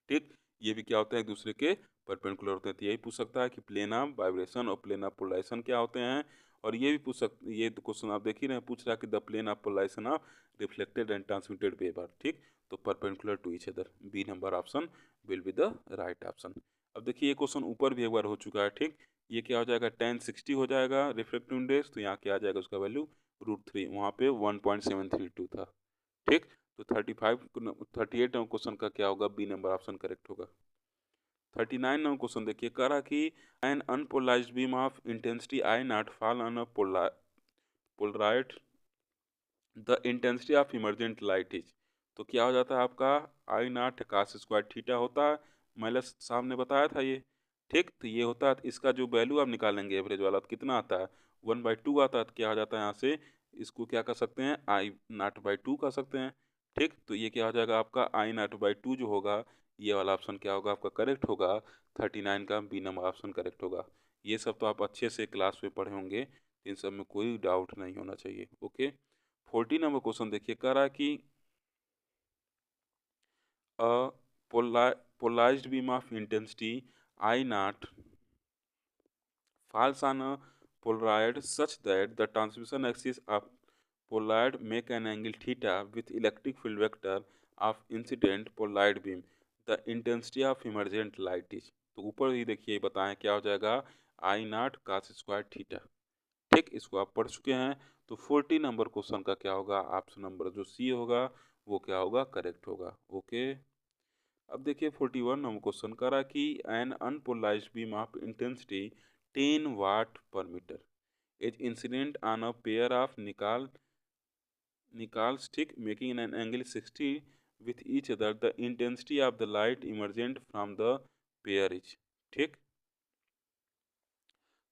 ठीक, ये भी क्या होता है, एक दूसरे के परपेंडिकुलर होते हैं। तो यही पूछ सकता है कि प्लेन ऑफ वाइब्रेशन और प्लेन ऑफ पोलराइजेशन क्या होते हैं, और ये भी पूछ सकते, ये क्वेश्चन आप देख ही रहे हैं, पूछ रहा है कि the plane of polarisation of reflected and transmitted wave are, ठीक, तो perpendicular to each other, B number option will be the right option. अब देखिए ये क्वेश्चन ऊपर भी एक बार हो चुका है, ठीक, ये क्या हो जाएगा, tan 60 हो जाएगा रिफ्लेक्टिव इंडेक्स, तो यहाँ क्या आ जाएगा उसका वैल्यू √3, वहाँ पे 1.732 था, ठीक, तो 38 नंबर क्वेश्चन का क्या होगा, बी नंबर ऑप्शन करेक्ट होगा। 39 नंबर क्वेश्चन देखिए, कह रहा कि an unpolarised beam of intensity I nought fall on a polaroid the intensity of emergent light is, तो क्या हो जाता है आपका I nought cos square theta होता है, माइनस साहब ने बताया था ये, ठीक, तो ये होता है, इसका जो वैल्यू आप निकालेंगे एवरेज वाला तो कितना आता है 1/2 आता है, तो क्या हो जाता है यहाँ से इसको क्या कर सकते हैं आई नॉट बाई 2 कर सकते हैं, ठीक, तो ये क्या हो जाएगा आपका आई नॉट बाई 2 जो होगा, ये वाला ऑप्शन क्या होगा आपका करेक्ट होगा, 39 का बी नंबर ऑप्शन करेक्ट होगा। ये सब तो आप अच्छे से क्लास में पढ़े होंगे, इन सब में कोई डाउट नहीं होना चाहिए। ओके, 40 नंबर क्वेश्चन देखिए, कह रहा है कि polarised beam of intensity I nought falls on a polaroid such that the transmission axis of polaroid make an angle theta with electric field vector of incident polaroid beam, the intensity of emergent light is, तो ऊपर ही देखिए बताएं क्या हो जाएगा आई nought cos square theta, ठीक, इसको आप पढ़ चुके हैं। तो 40 नंबर क्वेश्चन का क्या होगा, ऑप्शन नंबर जो सी होगा वो क्या होगा करेक्ट होगा। ओके, अब देखिए 41 नंबर क्वेश्चन करा कि an unpolarised beam of intensity 10 watt per metre is incident on a pair of Nicol stick making an angle 60 with each other, the intensity of the light emergent from the pair is, ठीक,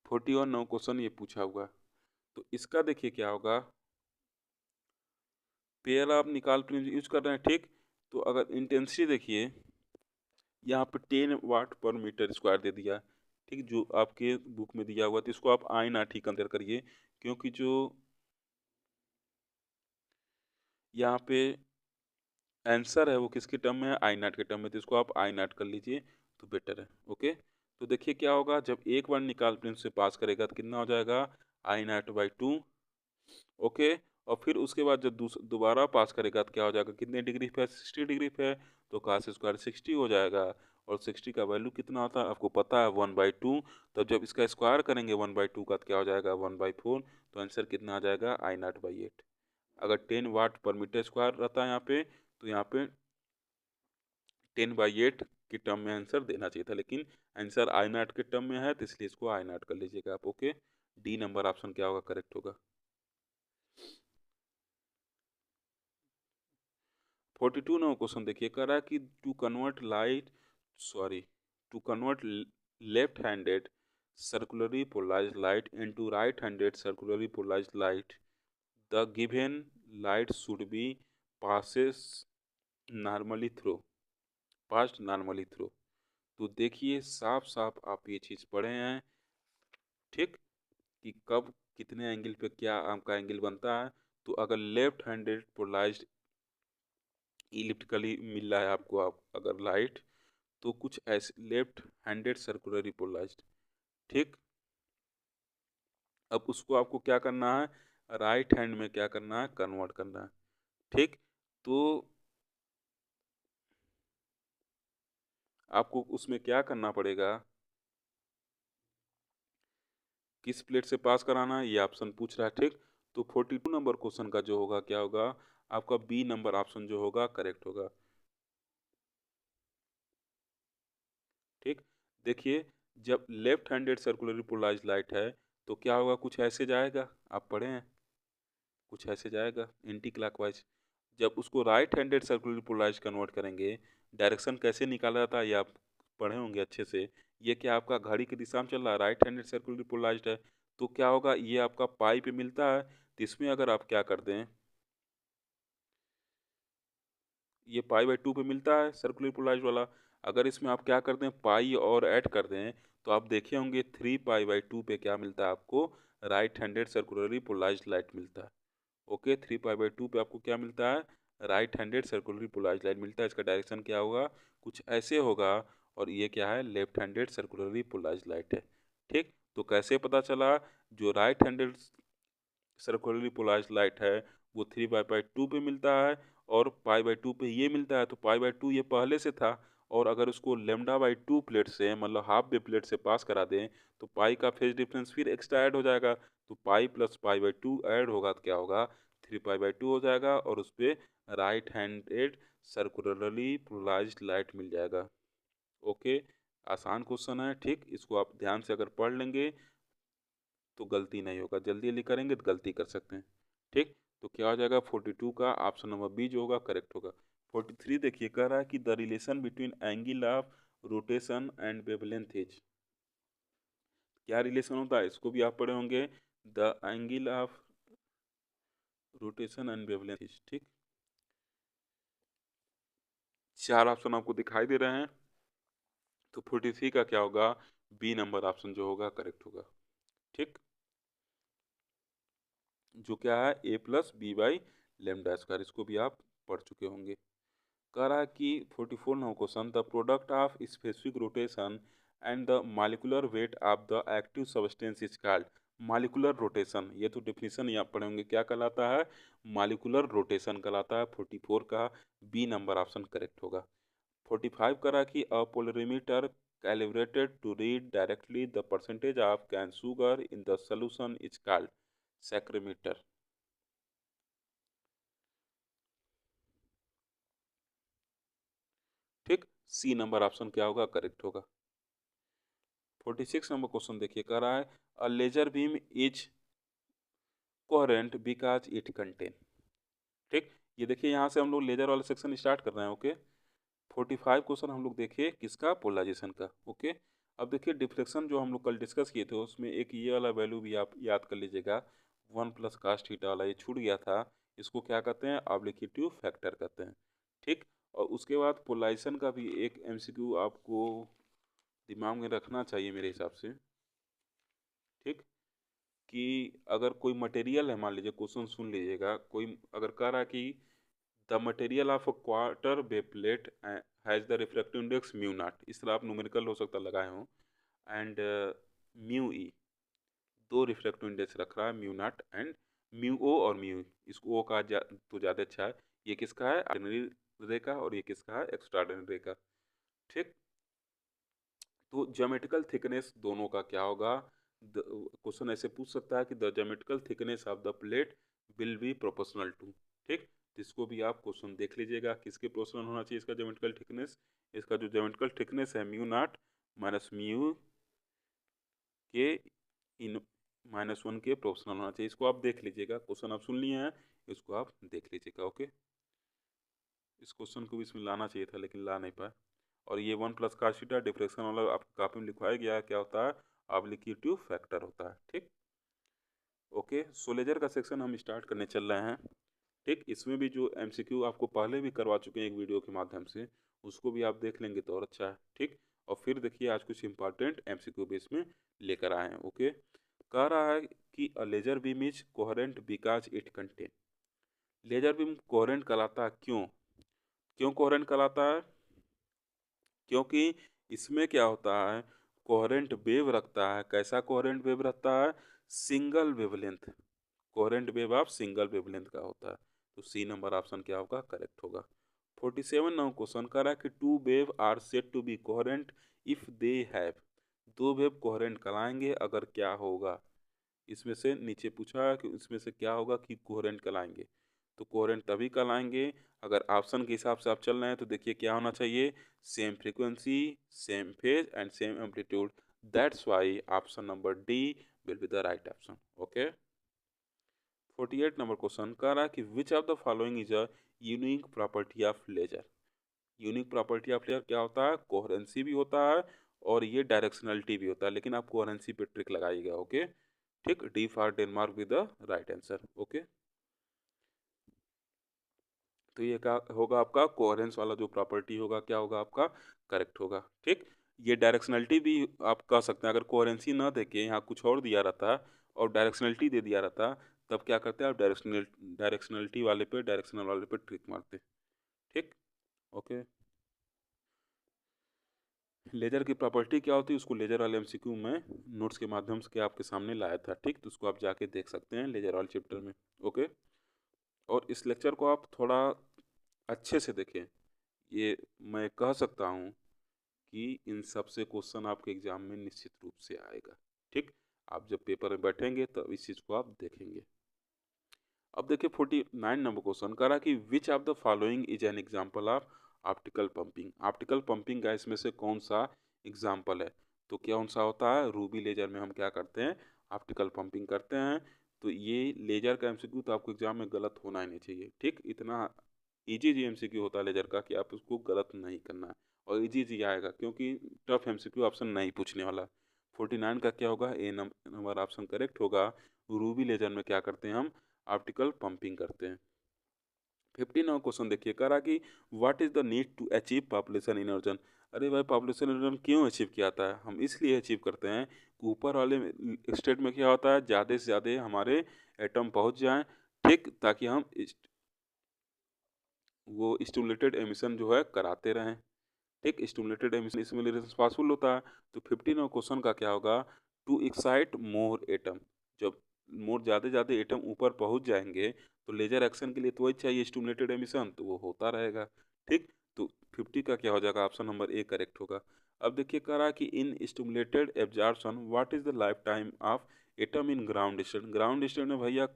41 number question ये पूछा हुआ, तो इसका देखिए क्या होगा, pair of निकाल यूज कर रहे हैं, ठीक, तो अगर इंटेंसिटी देखिए यहाँ पे 10 वाट पर मीटर स्क्वायर दे दिया, ठीक, जो आपके बुक में दिया हुआ, तो इसको आप आई नॉट ही कंसिडर करिए, क्योंकि जो यहाँ पे आंसर है वो किसके टर्म में है, आई नॉट के टर्म में, तो इसको आप आई नॉट कर लीजिए तो बेटर है। ओके, तो देखिए क्या होगा, जब एक बार निकाल प्रिंस से पास करेगा तो कितना हो जाएगा आई नॉट बाई 2, ओके, और फिर उसके बाद जब दोबारा पास करेगा तो क्या हो जाएगा, कितने डिग्री पे है 60 डिग्री पे है, तो कास स्क्वायर 60 हो जाएगा, और 60 का वैल्यू कितना होता है आपको पता है 1/2, तब जब इसका स्क्वायर करेंगे 1/2 का तो क्या हो जाएगा 1/4, तो आंसर कितना आ जाएगा आई नॉट बाई 8। अगर 10 वाट पर मीटर स्क्वायर रहता है यहाँ पे, तो यहाँ पे 10/8 की टर्म में आंसर देना चाहिए था, लेकिन आंसर आई नॉट के टर्म में है तो इसलिए इसको आई नॉट कर लीजिएगा आप। ओके, डी नंबर ऑप्शन क्या होगा करेक्ट होगा। 42 नंबर क्वेश्चन देखिए, कह रहा है कि to convert left handed circularly polarised light into right handed circularly polarised light, the given light should be passes normally through past normally through, तो देखिए साफ साफ आप ये चीज़ पढ़े हैं, ठीक, कि कब कितने एंगल पे क्या आपका एंगल बनता है, तो अगर लेफ्ट हैंडेड पोलराइज्ड इलिप्टिकली मिल रहा है आपको, आप अगर लाइट, तो कुछ ऐसे लेफ्ट हैंडेड सर्कुलरली पोलराइज्ड, ठीक, अब उसको आपको क्या करना है राइट हैंड में क्या करना है कन्वर्ट करना है, ठीक, तो आपको उसमें क्या करना पड़ेगा, किस प्लेट से पास कराना है ये ऑप्शन पूछ रहा है, ठीक, तो 42 नंबर क्वेश्चन का जो होगा क्या होगा आपका बी नंबर ऑप्शन जो होगा करेक्ट होगा। ठीक, देखिए जब left handed circularly polarised light है तो क्या होगा, कुछ ऐसे जाएगा, आप पढ़े हैं, कुछ ऐसे जाएगा एंटी क्लॉकवाइज, जब उसको right handed circular polarise convert करेंगे, डायरेक्शन कैसे निकाला जाता है ये आप पढ़े होंगे अच्छे से, ये क्या आपका घड़ी की दिशा में चल रहा है, राइट हैंडेड सर्कुलर पोलराइज्ड है, तो क्या होगा ये आपका पाई पे मिलता है, तो इसमें अगर आप क्या कर दें, ये पाई/2 पे मिलता है सर्कुलर पोलराइज वाला, अगर इसमें आप क्या कर दें पाई और ऐड कर दें, तो आप देखे होंगे 3π/2 पे क्या मिलता है आपको right handed circularly polarised light मिलता है। ओके, 3π/2 पे आपको क्या मिलता है right handed circularly polarised light मिलता है, इसका डायरेक्शन क्या होगा कुछ ऐसे होगा, और ये क्या है left handed circularly polarised light है। ठीक, तो कैसे पता चला? जो right handed circularly polarised light है वो 3 पाई बाई 2 पे मिलता है और पाई बाई 2 पे ये मिलता है, तो पाई बाई 2 ये पहले से था। और अगर उसको लेमडा बाई 2 प्लेट से मतलब हाफ वे प्लेट से पास करा दें तो पाई का फेज डिफरेंस फिर एक्स्ट्रा ऐड हो जाएगा, तो pi plus pi by 2 add होगा तो क्या होगा? 3 पाई बाई 2 हो जाएगा और उस पर right handed circularly polarised light मिल जाएगा। ओके, आसान क्वेश्चन है। ठीक, इसको आप ध्यान से अगर पढ़ लेंगे तो गलती नहीं होगा, जल्दी जल्दी करेंगे तो गलती कर सकते हैं। ठीक, तो क्या हो जाएगा? 42 का ऑप्शन नंबर बी जो होगा करेक्ट होगा। 43 देखिए, कह रहा है कि the relation between angle of rotation and wavelength is. क्या रिलेशन होता है? इसको भी आप पढ़े होंगे, the angle of rotation and wavelength is. ठीक, 4 ऑप्शन आपको दिखाई दे रहे हैं, तो 43 का क्या होगा? बी नंबर ऑप्शन जो होगा करेक्ट होगा। ठीक, जो क्या है? A plus B by lambda square, इसको भी आप पढ़ चुके होंगे। कह रहा है कि 44 number question, the product of specific rotation and the molecular weight of the active substance is called. Molecular rotation, ये तो डिफिनीशन ही आप पढ़ेंगे, क्या कहलाता है? मालिकुलर रोटेशन कहलाता है। 44 का बी नंबर ऑप्शन करेक्ट होगा। 45 करा कि a polarimeter calibrated to read directly the percentage of cane sugar in the solution is called saccharimeter. ठीक, सी नंबर ऑप्शन क्या होगा? करेक्ट होगा। 46 नंबर क्वेश्चन देखिए, कह रहा है a laser beam is coherent because it contain. ठीक, ये देखिए यहाँ से हम लोग लेजर वाला सेक्शन स्टार्ट कर रहे हैं। ओके, 45 क्वेश्चन हम लोग देखिए किसका? पोलराइजेशन का। ओके, अब देखिए डिफ्लेक्शन जो हम लोग कल डिस्कस किए थे उसमें एक ये वाला वैल्यू भी आप याद कर लीजिएगा, 1 प्लस कास्ट थीटा वाला, ये छूट गया था। इसको क्या कहते हैं? ऑब्लिक्विटी फैक्टर कहते हैं। ठीक, और उसके बाद पोलराइजेशन का भी एक एमसीक्यू आपको दिमाग में रखना चाहिए मेरे हिसाब से। ठीक, कि अगर कोई मटेरियल है, मान लीजिए क्वेश्चन सुन लीजिएगा, कोई अगर कह रहा है कि the material of a quarter wave plate has the refractive index mu naught, इस तरह आप न्यूमेरिकल हो सकता लगाए हों, एंड म्यू ई, दो रिफ्रैक्टिव इंडेक्स रख रहा है, म्यू नॉट एंड म्यू ओ और म्यू ई। इसको ओ का तो ज़्यादा अच्छा है। ये किसका है? ऑर्डिनरी रे का, और ये किसका है? एक्स्ट्राऑर्डिनरी रे का। ठीक, तो ज्योमेट्रिकल थिकनेस दोनों का क्या होगा? क्वेश्चन ऐसे पूछ सकता है कि the geometrical thickness of the plate will be proportional to. ठीक, तो इसको भी आप क्वेश्चन देख लीजिएगा, किसके प्रोपोर्शनल होना चाहिए इसका ज्योमेट्रिकल थिकनेस? इसका जो ज्योमेट्रिकल थिकनेस है म्यू नॉट माइनस म्यू के इन -1 के प्रोपोर्शनल होना चाहिए। इसको आप देख लीजिएगा, क्वेश्चन आप सुन लिए हैं, इसको आप देख लीजिएगा। ओके, इस क्वेश्चन को भी इसमें लाना चाहिए था लेकिन ला नहीं पाया। और ये 1 प्लस cos थीटा डिफ्रेक्शन वाला आपकी कॉपी में लिखवाया गया है, क्या होता है? ऑब्लिक्विटी फैक्टर होता है। ठीक, ओके, सो लेजर का सेक्शन हम स्टार्ट करने चल रहे हैं। ठीक, इसमें भी जो एमसीक्यू आपको पहले भी करवा चुके हैं एक वीडियो के माध्यम से, उसको भी आप देख लेंगे तो और अच्छा है। ठीक, और फिर देखिए आज कुछ इंपॉर्टेंट एमसीक्यू भी इसमें लेकर आए हैं। ओके, कह रहा है कि a laser beam is coherent because it contain. Laser beam coherent कहलाता है क्यों? क्यों कोहेरेंट कहलाता है? क्योंकि इसमें क्या होता है? कोहेरेंट वेव रखता है। कैसा कोहेरेंट वेव रखता है? Single wavelength. Coherent wave of single wavelength का होता है। तो सी नंबर ऑप्शन क्या होगा? करेक्ट होगा। 47 नंबर क्वेश्चन कर रहा है कि two wave are said to be coherent if they have. दो वेव कोहेरेंट कहलाएंगे अगर क्या होगा? इसमें से नीचे पूछा है कि इसमें से क्या होगा कि कोहेरेंट कहलाएंगे। तो कोहेरेंट तभी कहलाएंगे अगर ऑप्शन के हिसाब से आप चल रहे हैं, तो देखिए क्या होना चाहिए? Same frequency, same phase and same amplitude. That's why option number D will be the right option. Okay, 48 number question कह रहा है कि which of the following is a unique property of laser. Unique property of laser क्या होता है? Coherency भी होता है और ये डायरेक्शनलिटी भी होता है, लेकिन आप कोहेरेंसी पे ट्रिक लगाइएगा। ओके, ठीक, D for Denmark with the right answer. Okay, तो ये क्या होगा आपका? कोहेरेंस वाला जो प्रॉपर्टी होगा क्या होगा आपका? करेक्ट होगा। ठीक, ये डायरेक्शनलिटी भी आप कह सकते हैं। अगर कोहेरेंसी ना देके यहाँ कुछ और दिया रहता और डायरेक्शनलिटी दे दिया रहता, तब क्या करते हैं आप? डायरेक्शनलिटी वाले पे, डायरेक्शनल वाले पे ट्रिक मारते। ठीक, ओके, लेजर की प्रॉपर्टी क्या होती है उसको लेजर वाले एमसीक्यू में नोट्स के माध्यम से आपके सामने लाया था, ठीक। तो उसको आप जाके देख सकते हैं लेजर वाले चैप्टर में। ओके, और इस लेक्चर को आप थोड़ा अच्छे से देखें। ये मैं कह सकता हूँ कि इन सब से क्वेश्चन आपके एग्जाम में निश्चित रूप से आएगा, ठीक। आप जब पेपर में बैठेंगे तो इस चीज़ को आप देखेंगे। अब देखिए 49 नंबर क्वेश्चन कह रहा कि which of the following is an example of optical pumping. Optical pumping का इसमें से कौन सा एग्जांपल है? तो कौन सा होता है? रूबी लेजर में हम क्या करते हैं? ऑप्टिकल पंपिंग करते हैं। तो ये लेजर का एमसीक्यू तो आपको एग्जाम में गलत होना ही नहीं चाहिए, ठीक। इतना इजी जी एमसीक्यू होता है लेजर का कि आप उसको गलत नहीं करना है, और इजी जी आएगा क्योंकि टफ एमसीक्यू ऑप्शन नहीं पूछने वाला। 49 का क्या होगा? ए नंबर ऑप्शन करेक्ट होगा। रूबी लेजर में क्या करते हैं हम? ऑप्टिकल पंपिंग करते हैं। 15 क्वेश्चन देखिए, कह रहा कि what is the need to achieve population inversion. अरे भाई, पॉपुलेशन इन्वर्जन क्यों अचीव किया जाता है? हम इसलिए अचीव करते हैं कि ऊपर वाले स्टेट में क्या होता है, ज़्यादा से ज़्यादा हमारे एटम पहुंच जाएं, ठीक, ताकि हम वो स्टिमुलेटेड एमिशन जो है कराते रहें, ठीक। स्टिमुलेटेड एमिशन इसमें रिस्पॉन्सिबल होता है। तो 15 क्वेश्चन का क्या होगा? To excite more atom. जब मोर ज़्यादा ज़्यादा एटम ऊपर पहुंच जाएंगे तो लेजर एक्शन के लिए तो वही चाहिए स्टिमुलेटेड एमिशन, तो वो होता रहेगा, ठीक। तो 50 का क्या हो जाएगा? ऑप्शन नंबर ए करेक्ट होगा। अब देखिए, कह रहा कि in stimulated absorption what is the life time of atom in ground state. Ground state में भैया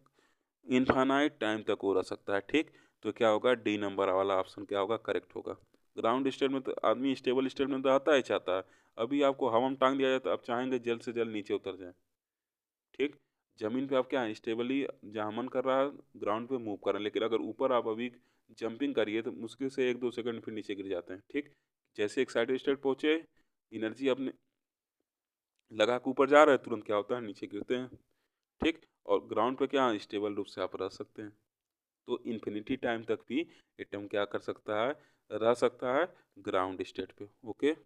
इनफाइनाइट टाइम तक हो रह सकता है, ठीक। तो क्या होगा? डी नंबर वाला ऑप्शन क्या होगा? करेक्ट होगा। ग्राउंड स्टेट में तो आदमी स्टेबल स्टेट में तो आता ही चाहता है। अभी आपको हवा में टांग दिया जाए तो आप चाहेंगे जल्द से जल्द नीचे उतर जाए, ठीक। जमीन पे आप क्या है, स्टेबली जहाँ मन कर रहा है ग्राउंड पे मूव कर रहे हैं, लेकिन अगर ऊपर आप अभी जंपिंग करिए तो मुश्किल से 1-2 सेकंड फिर नीचे गिर जाते हैं, ठीक। जैसे एक्साइटेड स्टेट पहुंचे, एनर्जी अपने लगा के ऊपर जा रहे हैं, तुरंत क्या होता है? नीचे गिरते हैं, ठीक। और ग्राउंड पे क्या स्टेबल रूप से आप रह सकते हैं। तो इन्फिनिटी टाइम तक भी एटम क्या कर सकता है? रह सकता है ग्राउंड स्टेट पे। ओके,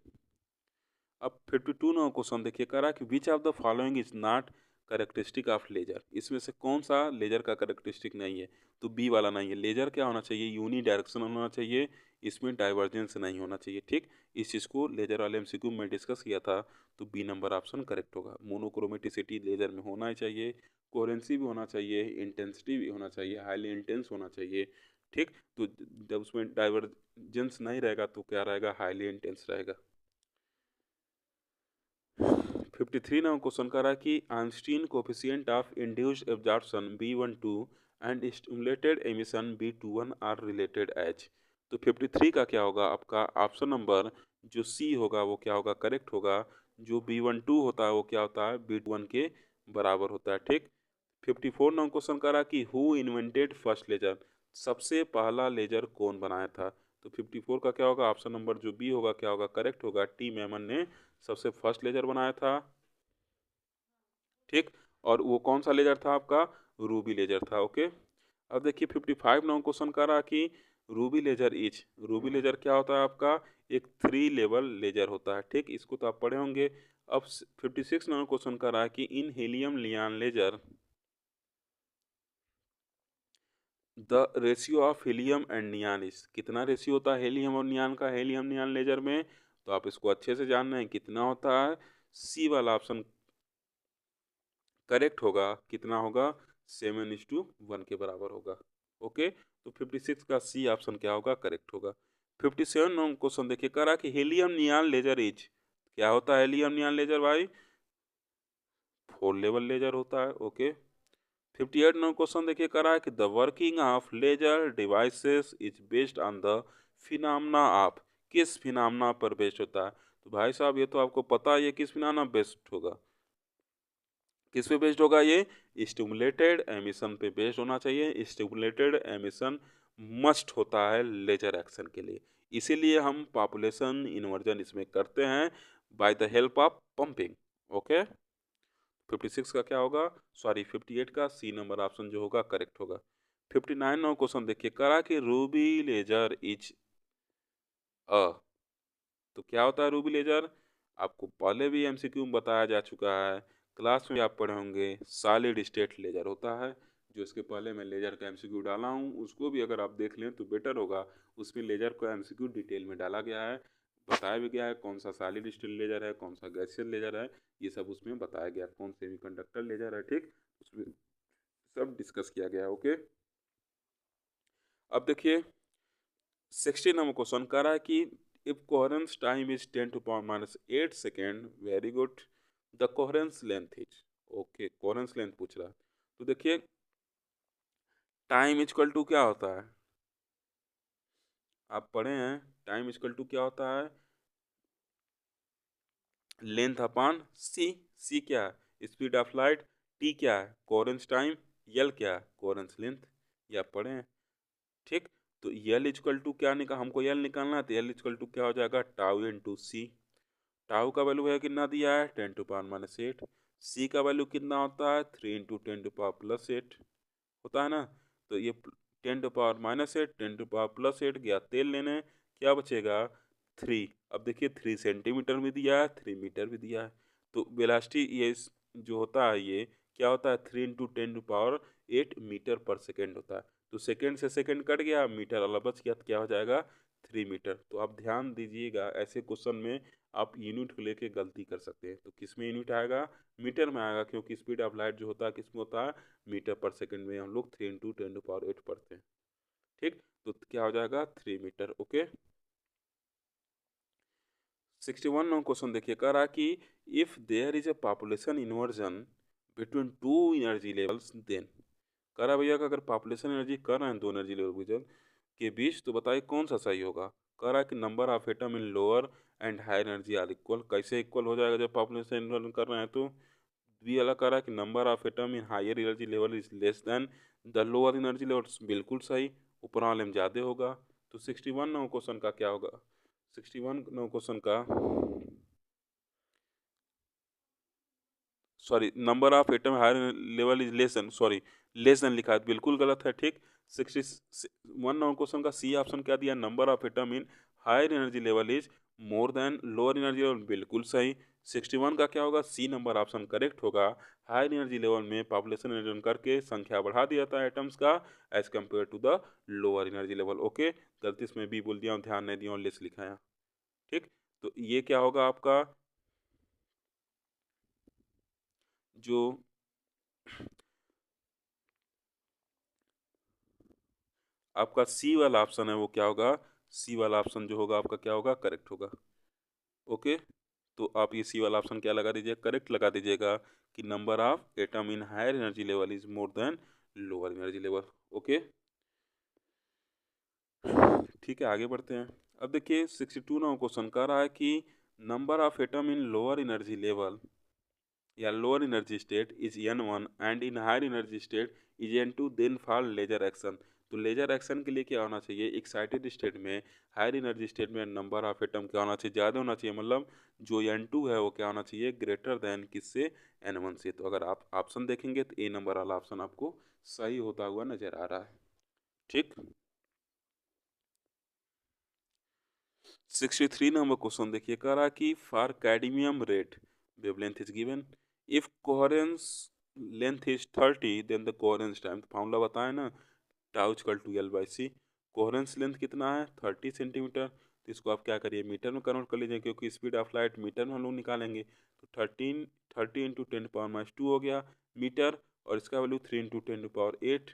अब 52 नंबर क्वेश्चन देखिए, कह रहा है कि which of the following is not characteristic of laser. इसमें से कौन सा लेजर का करेक्टरिस्टिक नहीं है? तो बी वाला नहीं है। लेजर क्या होना चाहिए? यूनी डायरेक्शन होना चाहिए, इसमें डाइवर्जेंस नहीं होना चाहिए, ठीक। इस चीज़ को लेजर वाले एमसीक्यू में डिस्कस किया था। तो बी नंबर ऑप्शन करेक्ट होगा। मोनोक्रोमेटिसिटी लेजर में होना ही चाहिए, कोरेंसी भी होना चाहिए, इंटेंसिटी भी होना चाहिए, हाईली इंटेंस होना चाहिए, ठीक। तो जब उसमें डाइवर्जेंस नहीं रहेगा तो क्या रहेगा? हाईली इंटेंस रहेगा। 53 नंबर क्वेश्चन कर रहा है कि Einstein coefficient of induced absorption B12 and stimulated emission B21 are related as. तो 53 का क्या होगा? आपका ऑप्शन नंबर जो सी होगा वो क्या होगा? करेक्ट होगा। जो B12 होता है वो क्या होता है? B21 के बराबर होता है, ठीक। 54 नंबर क्वेश्चन कर रहा है कि हु इन्वेंटेड फर्स्ट लेजर। सबसे पहला लेजर कौन बनाया था? तो 54 का क्या होगा? ऑप्शन नंबर जो बी होगा क्या होगा? करेक्ट होगा। टी मैमन ने सबसे फर्स्ट लेजर बनाया था, ठीक। और वो कौन सा लेजर था आपका? रूबी लेजर था। ओके, अब देखिए 55 नंबर क्वेश्चन कर रहा कि रूबी लेजर क्या होता है आपका? एक 3 लेवल लेजर होता है, ठीक। इसको तो आप पढ़े होंगे। अब 56 नंबर क्वेश्चन कर रहा है कि in helium neon laser the ratio of helium and neon is. कितना रेशियो होता है हीलियम और नियॉन का हीलियम नियॉन लेजर में? तो आप इसको अच्छे से जानना है कितना होता है। सी वाला ऑप्शन करेक्ट होगा। कितना होगा? 7:1 के बराबर होगा। ओके, तो 56 का सी ऑप्शन क्या होगा? करेक्ट होगा। 57 नंबर क्वेश्चन देखिए, कह रहा कि हीलियम नियॉन लेजर इज। क्या होता है हीलियम नियॉन लेजर भाई? 4 लेवल लेजर होता है। ओके, 58 नंबर क्वेश्चन देखिए, कह रहा है कि the working of laser devices is based on the phenomena of. किस फिनोमेना पर बेस्ड होता है? तो भाई साहब ये तो आपको पता है, ये किस फिनोमेना बेस्ड होगा? किस पे बेस्ड होगा ये? स्टिमुलेटेड एमिशन पे बेस्ड होना चाहिए। स्टिमुलेटेड एमिशन मस्ट होता है लेजर एक्शन के लिए, इसीलिए हम पॉपुलेशन इन्वर्जन इसमें करते हैं by the help of pumping. Okay, 56 का क्या होगा? सॉरी 58 का सी नंबर ऑप्शन जो होगा करेक्ट होगा। 59 नंबर क्वेश्चन देखिए, करा कि रूबी लेजर इज अ। तो क्या होता है रूबी लेजर? आपको पहले भी एमसीक्यू में बताया जा चुका है, क्लास में आप पढ़े होंगे। सॉलिड स्टेट लेजर होता है। जो इसके पहले मैं लेजर का एमसीक्यू डाला हूँ उसको भी अगर आप देख लें तो बेटर होगा। उसमें लेजर का एमसीक्यू डिटेल में डाला गया है। बताया भी गया है कौन सा सॉलिड स्टेट लेजर है, कौन सा गैसियस लेजर है, ये सब उसमें बताया गया, कौन सेमीकंडक्टर लेजर है, ठीक, उसमें सब डिस्कस किया गया है। ओके, अब देखिए 16 नंबर क्वेश्चन कह रहा है कि if coherence time is 10 to power minus 8 second, very good, the coherence length is, okay coherence length पूछ रहा है। तो देखिए टाइम इक्वल टू क्या होता है, आप पढ़े हैं, टाइम इक्वल टू क्या होता है, लेंथ अपॉन सी, सी क्या है स्पीड ऑफ लाइट, टी क्या है कोहेरेंस टाइम, यल क्या है कोहेरेंस लेंथ, ये आप पढ़े हैं, ठीक। तो यल इक्वल टू क्या निकाल, हमको यल निकालना है, तो यल इक्वल टू क्या हो जाएगा टाउ इंटू सी, टाउ का वैल्यू है कितना दिया है 10 टू पावर माइनस 8, सी का वैल्यू कितना होता है 3 इंटू 10 टू पावर प्लस 8 होता है ना, तो ये 10 to power minus 8 10 to power plus 8 गया तेल लेने, क्या बचेगा 3, अब देखिए 3 सेंटीमीटर भी दिया है 3 मीटर भी दिया है, तो वेलोसिटी ये जो होता है ये क्या होता है 3 इंटू 10 टू पावर 8 मीटर पर सेकेंड होता है, तो सेकेंड से सेकेंड कट गया, मीटर अलग बच गया, तो क्या हो जाएगा 3 मीटर। तो आप ध्यान दीजिएगा ऐसे क्वेश्चन में आप यूनिट को लेके गलती कर सकते हैं, तो किस में यूनिट आएगा, मीटर में आएगा, क्योंकि स्पीड ऑफ लाइट जो होता है किस में होता है मीटर पर सेकंड में, हम लोग 3 इंटू 10 टू पावर 8 पढ़ते हैं, ठीक, तो क्या हो जाएगा 3 मीटर। ओके, 61 नंबर क्वेश्चन देखिए कह रहा है कि if there is a population inversion between two energy levels then, कह रहा है भैया कि अगर पॉपुलेशन एनर्जी कर रहे हैं दो एनर्जी लेवल के बीच, तो बताइए कौन सा सही होगा। कह रहा है कि number of atom in lower and high energy are equal, कैसे इक्वल हो जाएगा जब पॉपुलेशन इन्वर्जन कर रहे हैं, तो बी वाला कह रहा है कि number of atom in higher energy level is less than the lower energy level, बिल्कुल सही, ऊपर वाले में ज़्यादा होगा। तो 61 नंबर क्वेश्चन का क्या होगा, 61 नंबर क्वेश्चन का, sorry number of atom higher level is less than, sorry less than लिखा है, बिल्कुल गलत है, ठीक। 61 नंबर क्वेश्चन का सी ऑप्शन क्या दिया, number of atom in higher energy level is more than lower energy level, बिल्कुल सही। 61 का क्या होगा, सी नंबर ऑप्शन करेक्ट होगा, हायर एनर्जी लेवल में पॉपुलेशन एडिशन करके संख्या बढ़ा दिया जाता है एटम्स का as compare to the lower energy level. Okay, गलती से मैं बी बोल दिया हूँ, ध्यान नहीं दिया, लेस लिखा है, ठीक। तो ये क्या होगा आपका जो आपका सी वाला ऑप्शन है वो क्या होगा, सी वाला ऑप्शन जो होगा आपका क्या होगा करेक्ट होगा। ओके, तो आप ये सी वाला ऑप्शन क्या लगा दीजिएगा, करेक्ट लगा दीजिएगा कि number of atom in higher energy level is more than lower energy level. Okay, ठीक है आगे बढ़ते हैं। अब देखिए 62 नंबर क्वेश्चन कह रहा है कि number of atom in lower energy level या lower energy state is n1 and in higher energy state is n2, then fall laser action. तो लेजर एक्शन के लिए क्या होना चाहिए, एक्साइटेड स्टेट में हायर एनर्जी स्टेट में नंबर ऑफ एटम क्या होना चाहिए, ज़्यादा होना चाहिए, मतलब जो n2 है वो क्या होना चाहिए ग्रेटर देन किससे n1 से। तो अगर आप ऑप्शन देखेंगे तो ए नंबर वाला ऑप्शन आपको सही होता हुआ नजर आ रहा है, ठीक। 63 नंबर क्वेश्चन देखिए कह रहा है कि for cadmium red wavelength is given, if coherence length is 30 then the coherence time, तो फॉर्मूला बताए ना tau equal to L by C, coherence length कितना है 30 सेंटीमीटर, तो इसको आप क्या करिए मीटर में कन्वर्ट कर लीजिए, क्योंकि स्पीड ऑफ लाइट मीटर में हम लोग निकालेंगे, तो 30 इंटू 10 पावर माइनस 2 हो गया मीटर, और इसका वैल्यू 3 इंटू 10 पावर 8,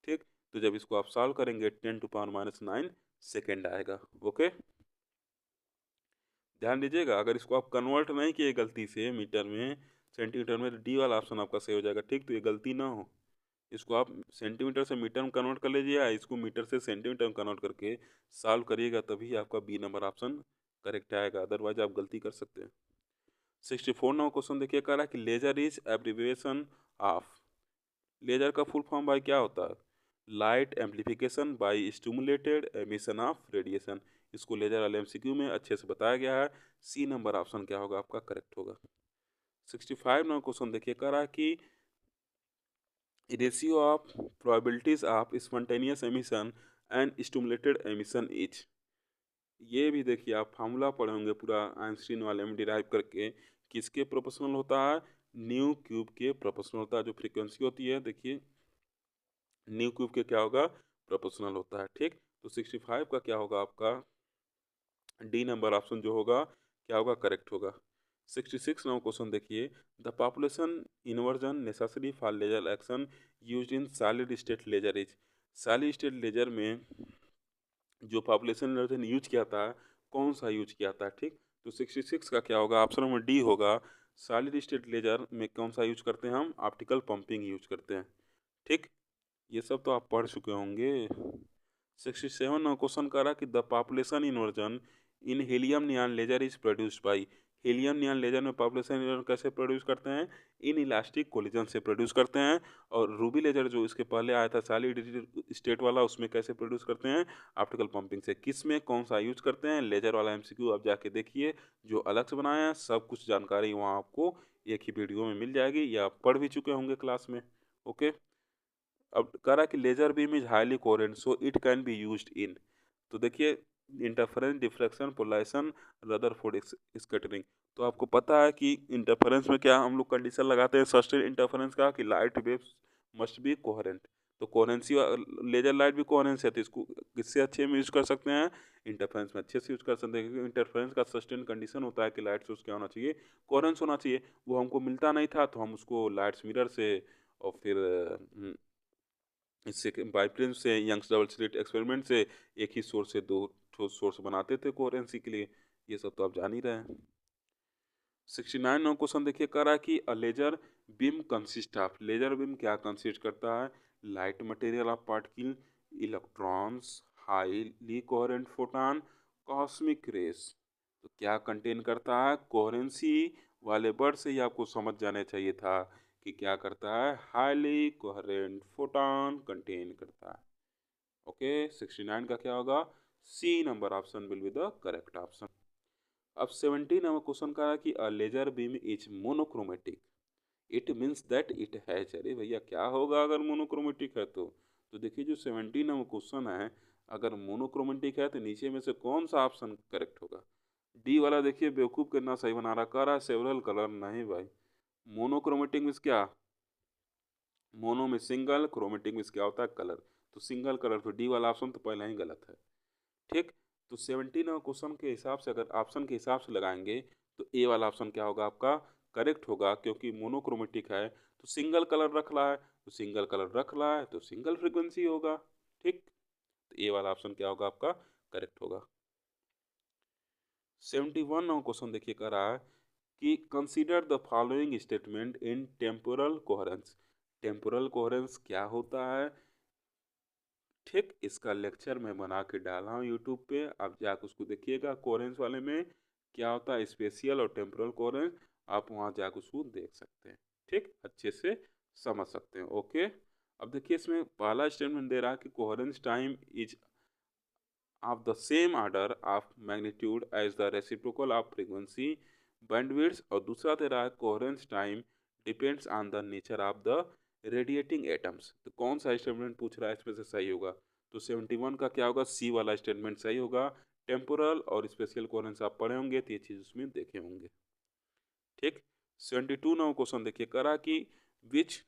ठीक। तो जब इसको आप सॉल्व करेंगे 10 टू पावर माइनस 9 सेकेंड आएगा। ओके, ध्यान दीजिएगा अगर इसको आप कन्वर्ट नहीं किए गलती से मीटर में सेंटीमीटर में, तो डी वाला ऑप्शन आपका सही हो जाएगा, ठीक। तो ये गलती ना हो, इसको आप सेंटीमीटर से मीटर में कन्वर्ट कर लीजिए, या इसको मीटर से सेंटीमीटर में कन्वर्ट करके सॉल्व करिएगा, तभी आपका बी नंबर ऑप्शन करेक्ट आएगा, अदरवाइज आप गलती कर सकते हैं। 64 नंबर क्वेश्चन देखिए कह रहा है कि laser is abbreviation of, laser का फुल फॉर्म भाई क्या होता है, light amplification by stimulated emission of radiation, इसको लेजर वाले एमसीक्यू में अच्छे से बताया गया है, सी नंबर ऑप्शन क्या होगा आपका करेक्ट होगा। 65 नंबर क्वेश्चन देखिए कह रहा है कि ratio of probabilities of spontaneous emission and stimulated emission is, ये भी देखिए आप फार्मूला पढ़े होंगे पूरा आइंस्टीन वाले में डिराइव करके, किसके प्रोपोर्शनल होता है, न्यू क्यूब के प्रोपोर्शनल होता है, जो फ्रीक्वेंसी होती है देखिए न्यू क्यूब के क्या होगा प्रोपोर्शनल होता है, ठीक। तो 65 का क्या होगा आपका डी नंबर ऑप्शन जो होगा क्या होगा, करेक्ट होगा। 66 नंबर क्वेश्चन देखिए, the population inversion necessary for laser action used in solid state laser is. Solid state laser में जो पॉपुलेशन इन्वर्जन यूज किया था, कौन सा यूज किया था, ठीक। तो 66 का क्या होगा, ऑप्शन नंबर डी होगा। सॉलिड स्टेट लेजर में कौन सा यूज करते हैं हम, ऑप्टिकल पंपिंग यूज करते हैं, ठीक। ये सब तो आप पढ़ चुके होंगे। 67 नंबर क्वेश्चन कर रहा कि the population inversion in helium neon laser is produced by. Helium neon laser में पॉपुलेशन इन्वर्जन कैसे प्रोड्यूस करते हैं, इन इलास्टिक कोलिजन से प्रोड्यूस करते हैं। और रूबी लेजर जो इसके पहले आया था सॉलिड स्टेट वाला, उसमें कैसे प्रोड्यूस करते हैं, ऑप्टिकल पंपिंग से। किस में कौन सा यूज करते हैं, लेजर वाला एमसीक्यू आप जाके देखिए, जो अलग से बनाया है, सब कुछ जानकारी वहाँ आपको एक ही वीडियो में मिल जाएगी, या आप पढ़ भी चुके होंगे क्लास में। ओके, अब कह रहा है कि laser beam is highly coherent so it can be used in. तो देखिए, interference, diffraction, polarisation, Rutherford scattering. तो आपको पता है कि इंटरफेरेंस में क्या हम लोग कंडीशन लगाते हैं सस्टेन इंटरफेरेंस का, कि light waves must be coherent. तो कोहेरेंसी, लेजर लाइट भी कोहेरेंस है, तो इसको किससे अच्छे में यूज कर सकते हैं, इंटरफेरेंस में अच्छे से यूज कर सकते हैं। क्योंकि इंटरफेरेंस का सस्टेन कंडीशन होता है कि लाइट सोर्स क्या होना चाहिए, कोहेरेंस होना चाहिए। वो हमको मिलता नहीं था, तो हम उसको लाइट्स मिरर से और फिर इससे बाइप्रिंस से, यंग्स डबल स्लिट एक्सपेरिमेंट से एक ही सोर्स से दो सोर्स बनाते थे कोहेरेंसी के लिए। ये सब तो आप जान ही रहे हैं। 69 नंबर क्वेश्चन देखिए, कह रहा है कि a laser beam consist of. Laser beam क्या कंसिस्ट करता है, light material of particle, electrons, highly coherent photon, cosmic rays. तो क्या कंटेन करता है, कोहेरेंसी वाले वर्ड से ही आपको समझ जाना चाहिए था कि क्या करता है, हाईली कोहेरेंट फोटॉन कंटेन करता है। ओके, 69 का क्या होगा, C number option will be the correct option. अब 70 नंबर क्वेश्चन का है कि a laser beam is monochromatic, it means that it has. अरे भैया, क्या होगा अगर मोनोक्रोमेटिक है तो देखिए, जो 70 नंबर क्वेश्चन है, अगर मोनोक्रोमेटिक है तो नीचे में से कौन सा ऑप्शन करेक्ट होगा। डी वाला देखिए बेवकूफ़ कितना सही बना रहा, कह रहा है सेवरल कलर। नहीं भाई, मोनोक्रोमेटिक मीन्स क्या, मोनो में सिंगल, क्रोमेटिक मीन्स क्या होता है, कलर। तो सिंगल कलर, तो डी वाला ऑप्शन तो पहले ही गलत है, ठीक। तो 17 और क्वेश्चन के हिसाब से अगर ऑप्शन के हिसाब से लगाएंगे, तो ए वाला ऑप्शन क्या होगा आपका, करेक्ट होगा। क्योंकि मोनोक्रोमेटिक है तो सिंगल कलर रख रहा है, तो सिंगल कलर रख रहा है तो सिंगल फ्रीक्वेंसी होगा, ठीक। तो ए वाला ऑप्शन क्या होगा आपका, करेक्ट होगा। 71 नंबर क्वेश्चन देखिए, कह रहा है कि consider the following statement in temporal coherence. Temporal coherence क्या होता है, ठीक। इसका लेक्चर मैं बना के डाला हूँ यूट्यूब पे, आप जाकर उसको देखिएगा। कोहेरेंस वाले में क्या होता है, स्पेशियल और टेम्पोरल कोहेरेंस, आप वहाँ जाकर उसको देख सकते हैं, ठीक, अच्छे से समझ सकते हैं। ओके, अब देखिए, इसमें पहला स्टेटमेंट दे रहा है कि coherence time is of the same order of magnitude as the reciprocal of frequency bandwidth. और दूसरा दे रहा है coherence time depends on the nature of the radiating atoms. तो कौन सा स्टेटमेंट पूछ रहा है इसमें से सही होगा, तो 71 का क्या होगा, सी वाला स्टेटमेंट सही होगा। टेम्पोरल और स्पेशल कोहेरेंस आप पढ़े होंगे तो ये चीज़ उसमें देखे होंगे, ठीक। 72 नंबर क्वेश्चन देखिए, करा कि which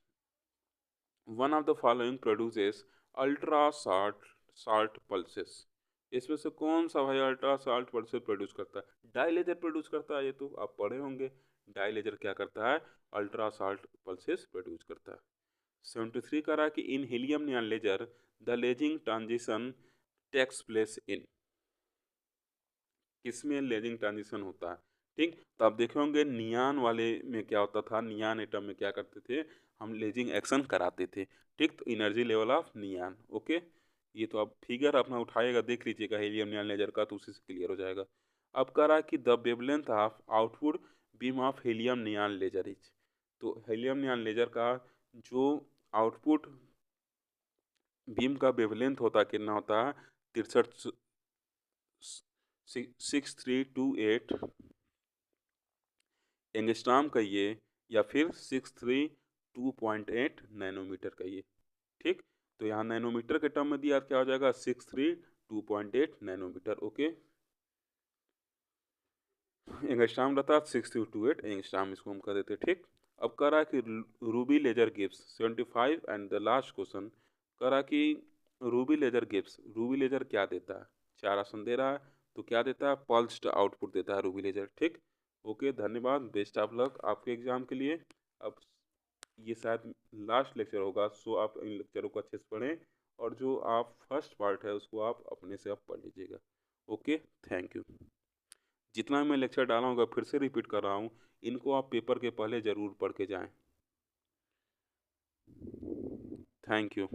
one of the following produces ultra salt pulses. इसमें से कौन सा भाई अल्ट्रा साल्ट पल्सेस प्रोड्यूस करता है, डाई प्रोड्यूस करता है। ये तो आप पढ़े होंगे, डाई क्या करता है, अल्ट्रा साल्ट पल्सेस प्रोड्यूस करता है। 73 का रहा कि in helium neon laser the lasing transition takes place in. किसमें लेजिंग ट्रांजिशन होता है, ठीक। तो आप देखे होंगे नियान वाले में क्या होता था, नियान एटम में क्या करते थे, हम लेजिंग एक्शन कराते थे, ठीक। तो एनर्जी लेवल ऑफ नियान। ओके, ये तो आप फिगर अपना उठाएगा देख लीजिएगा हीलियम नियॉन लेजर का, तो उसी से क्लियर हो जाएगा। अब कह रहा है कि the wavelength of output beam of helium neon laser is. तो हीलियम नियॉन लेजर का जो आउटपुट बीम का वेवलेंथ होता है, कितना होता है, 6328 एंगस्ट्राम कहिए, या फिर 632.8 नैनोमीटर कहिए, ठीक। तो यहाँ नैनोमीटर के टर्म में दिया क्या हो जाएगा, 632.8 नैनोमीटर। ओके, एंगस्ट्राम रहता है 6328 एंगस्ट्राम, इसको हम कर देते, ठीक। अब कह रहा है कि ruby laser gives 75 and the last question, कह रहा है कि ruby laser gives, ruby laser क्या देता है, चार ऑप्शन दे रहा है, तो क्या देता है, पल्स्ड आउटपुट देता है रूबी लेजर। ठीक, ओके, धन्यवाद, बेस्ट ऑफ लक आपके एग्ज़ाम के लिए। अब ये शायद लास्ट लेक्चर होगा, सो आप इन लेक्चरों को अच्छे से पढ़ें, और जो आप फर्स्ट पार्ट है उसको आप अपने से आप पढ़ लीजिएगा। Okay, thank you. जितना मैं लेक्चर डाला हूँ फिर से रिपीट कर रहा हूँ, इनको आप पेपर के पहले ज़रूर पढ़ के जाएं। Thank you.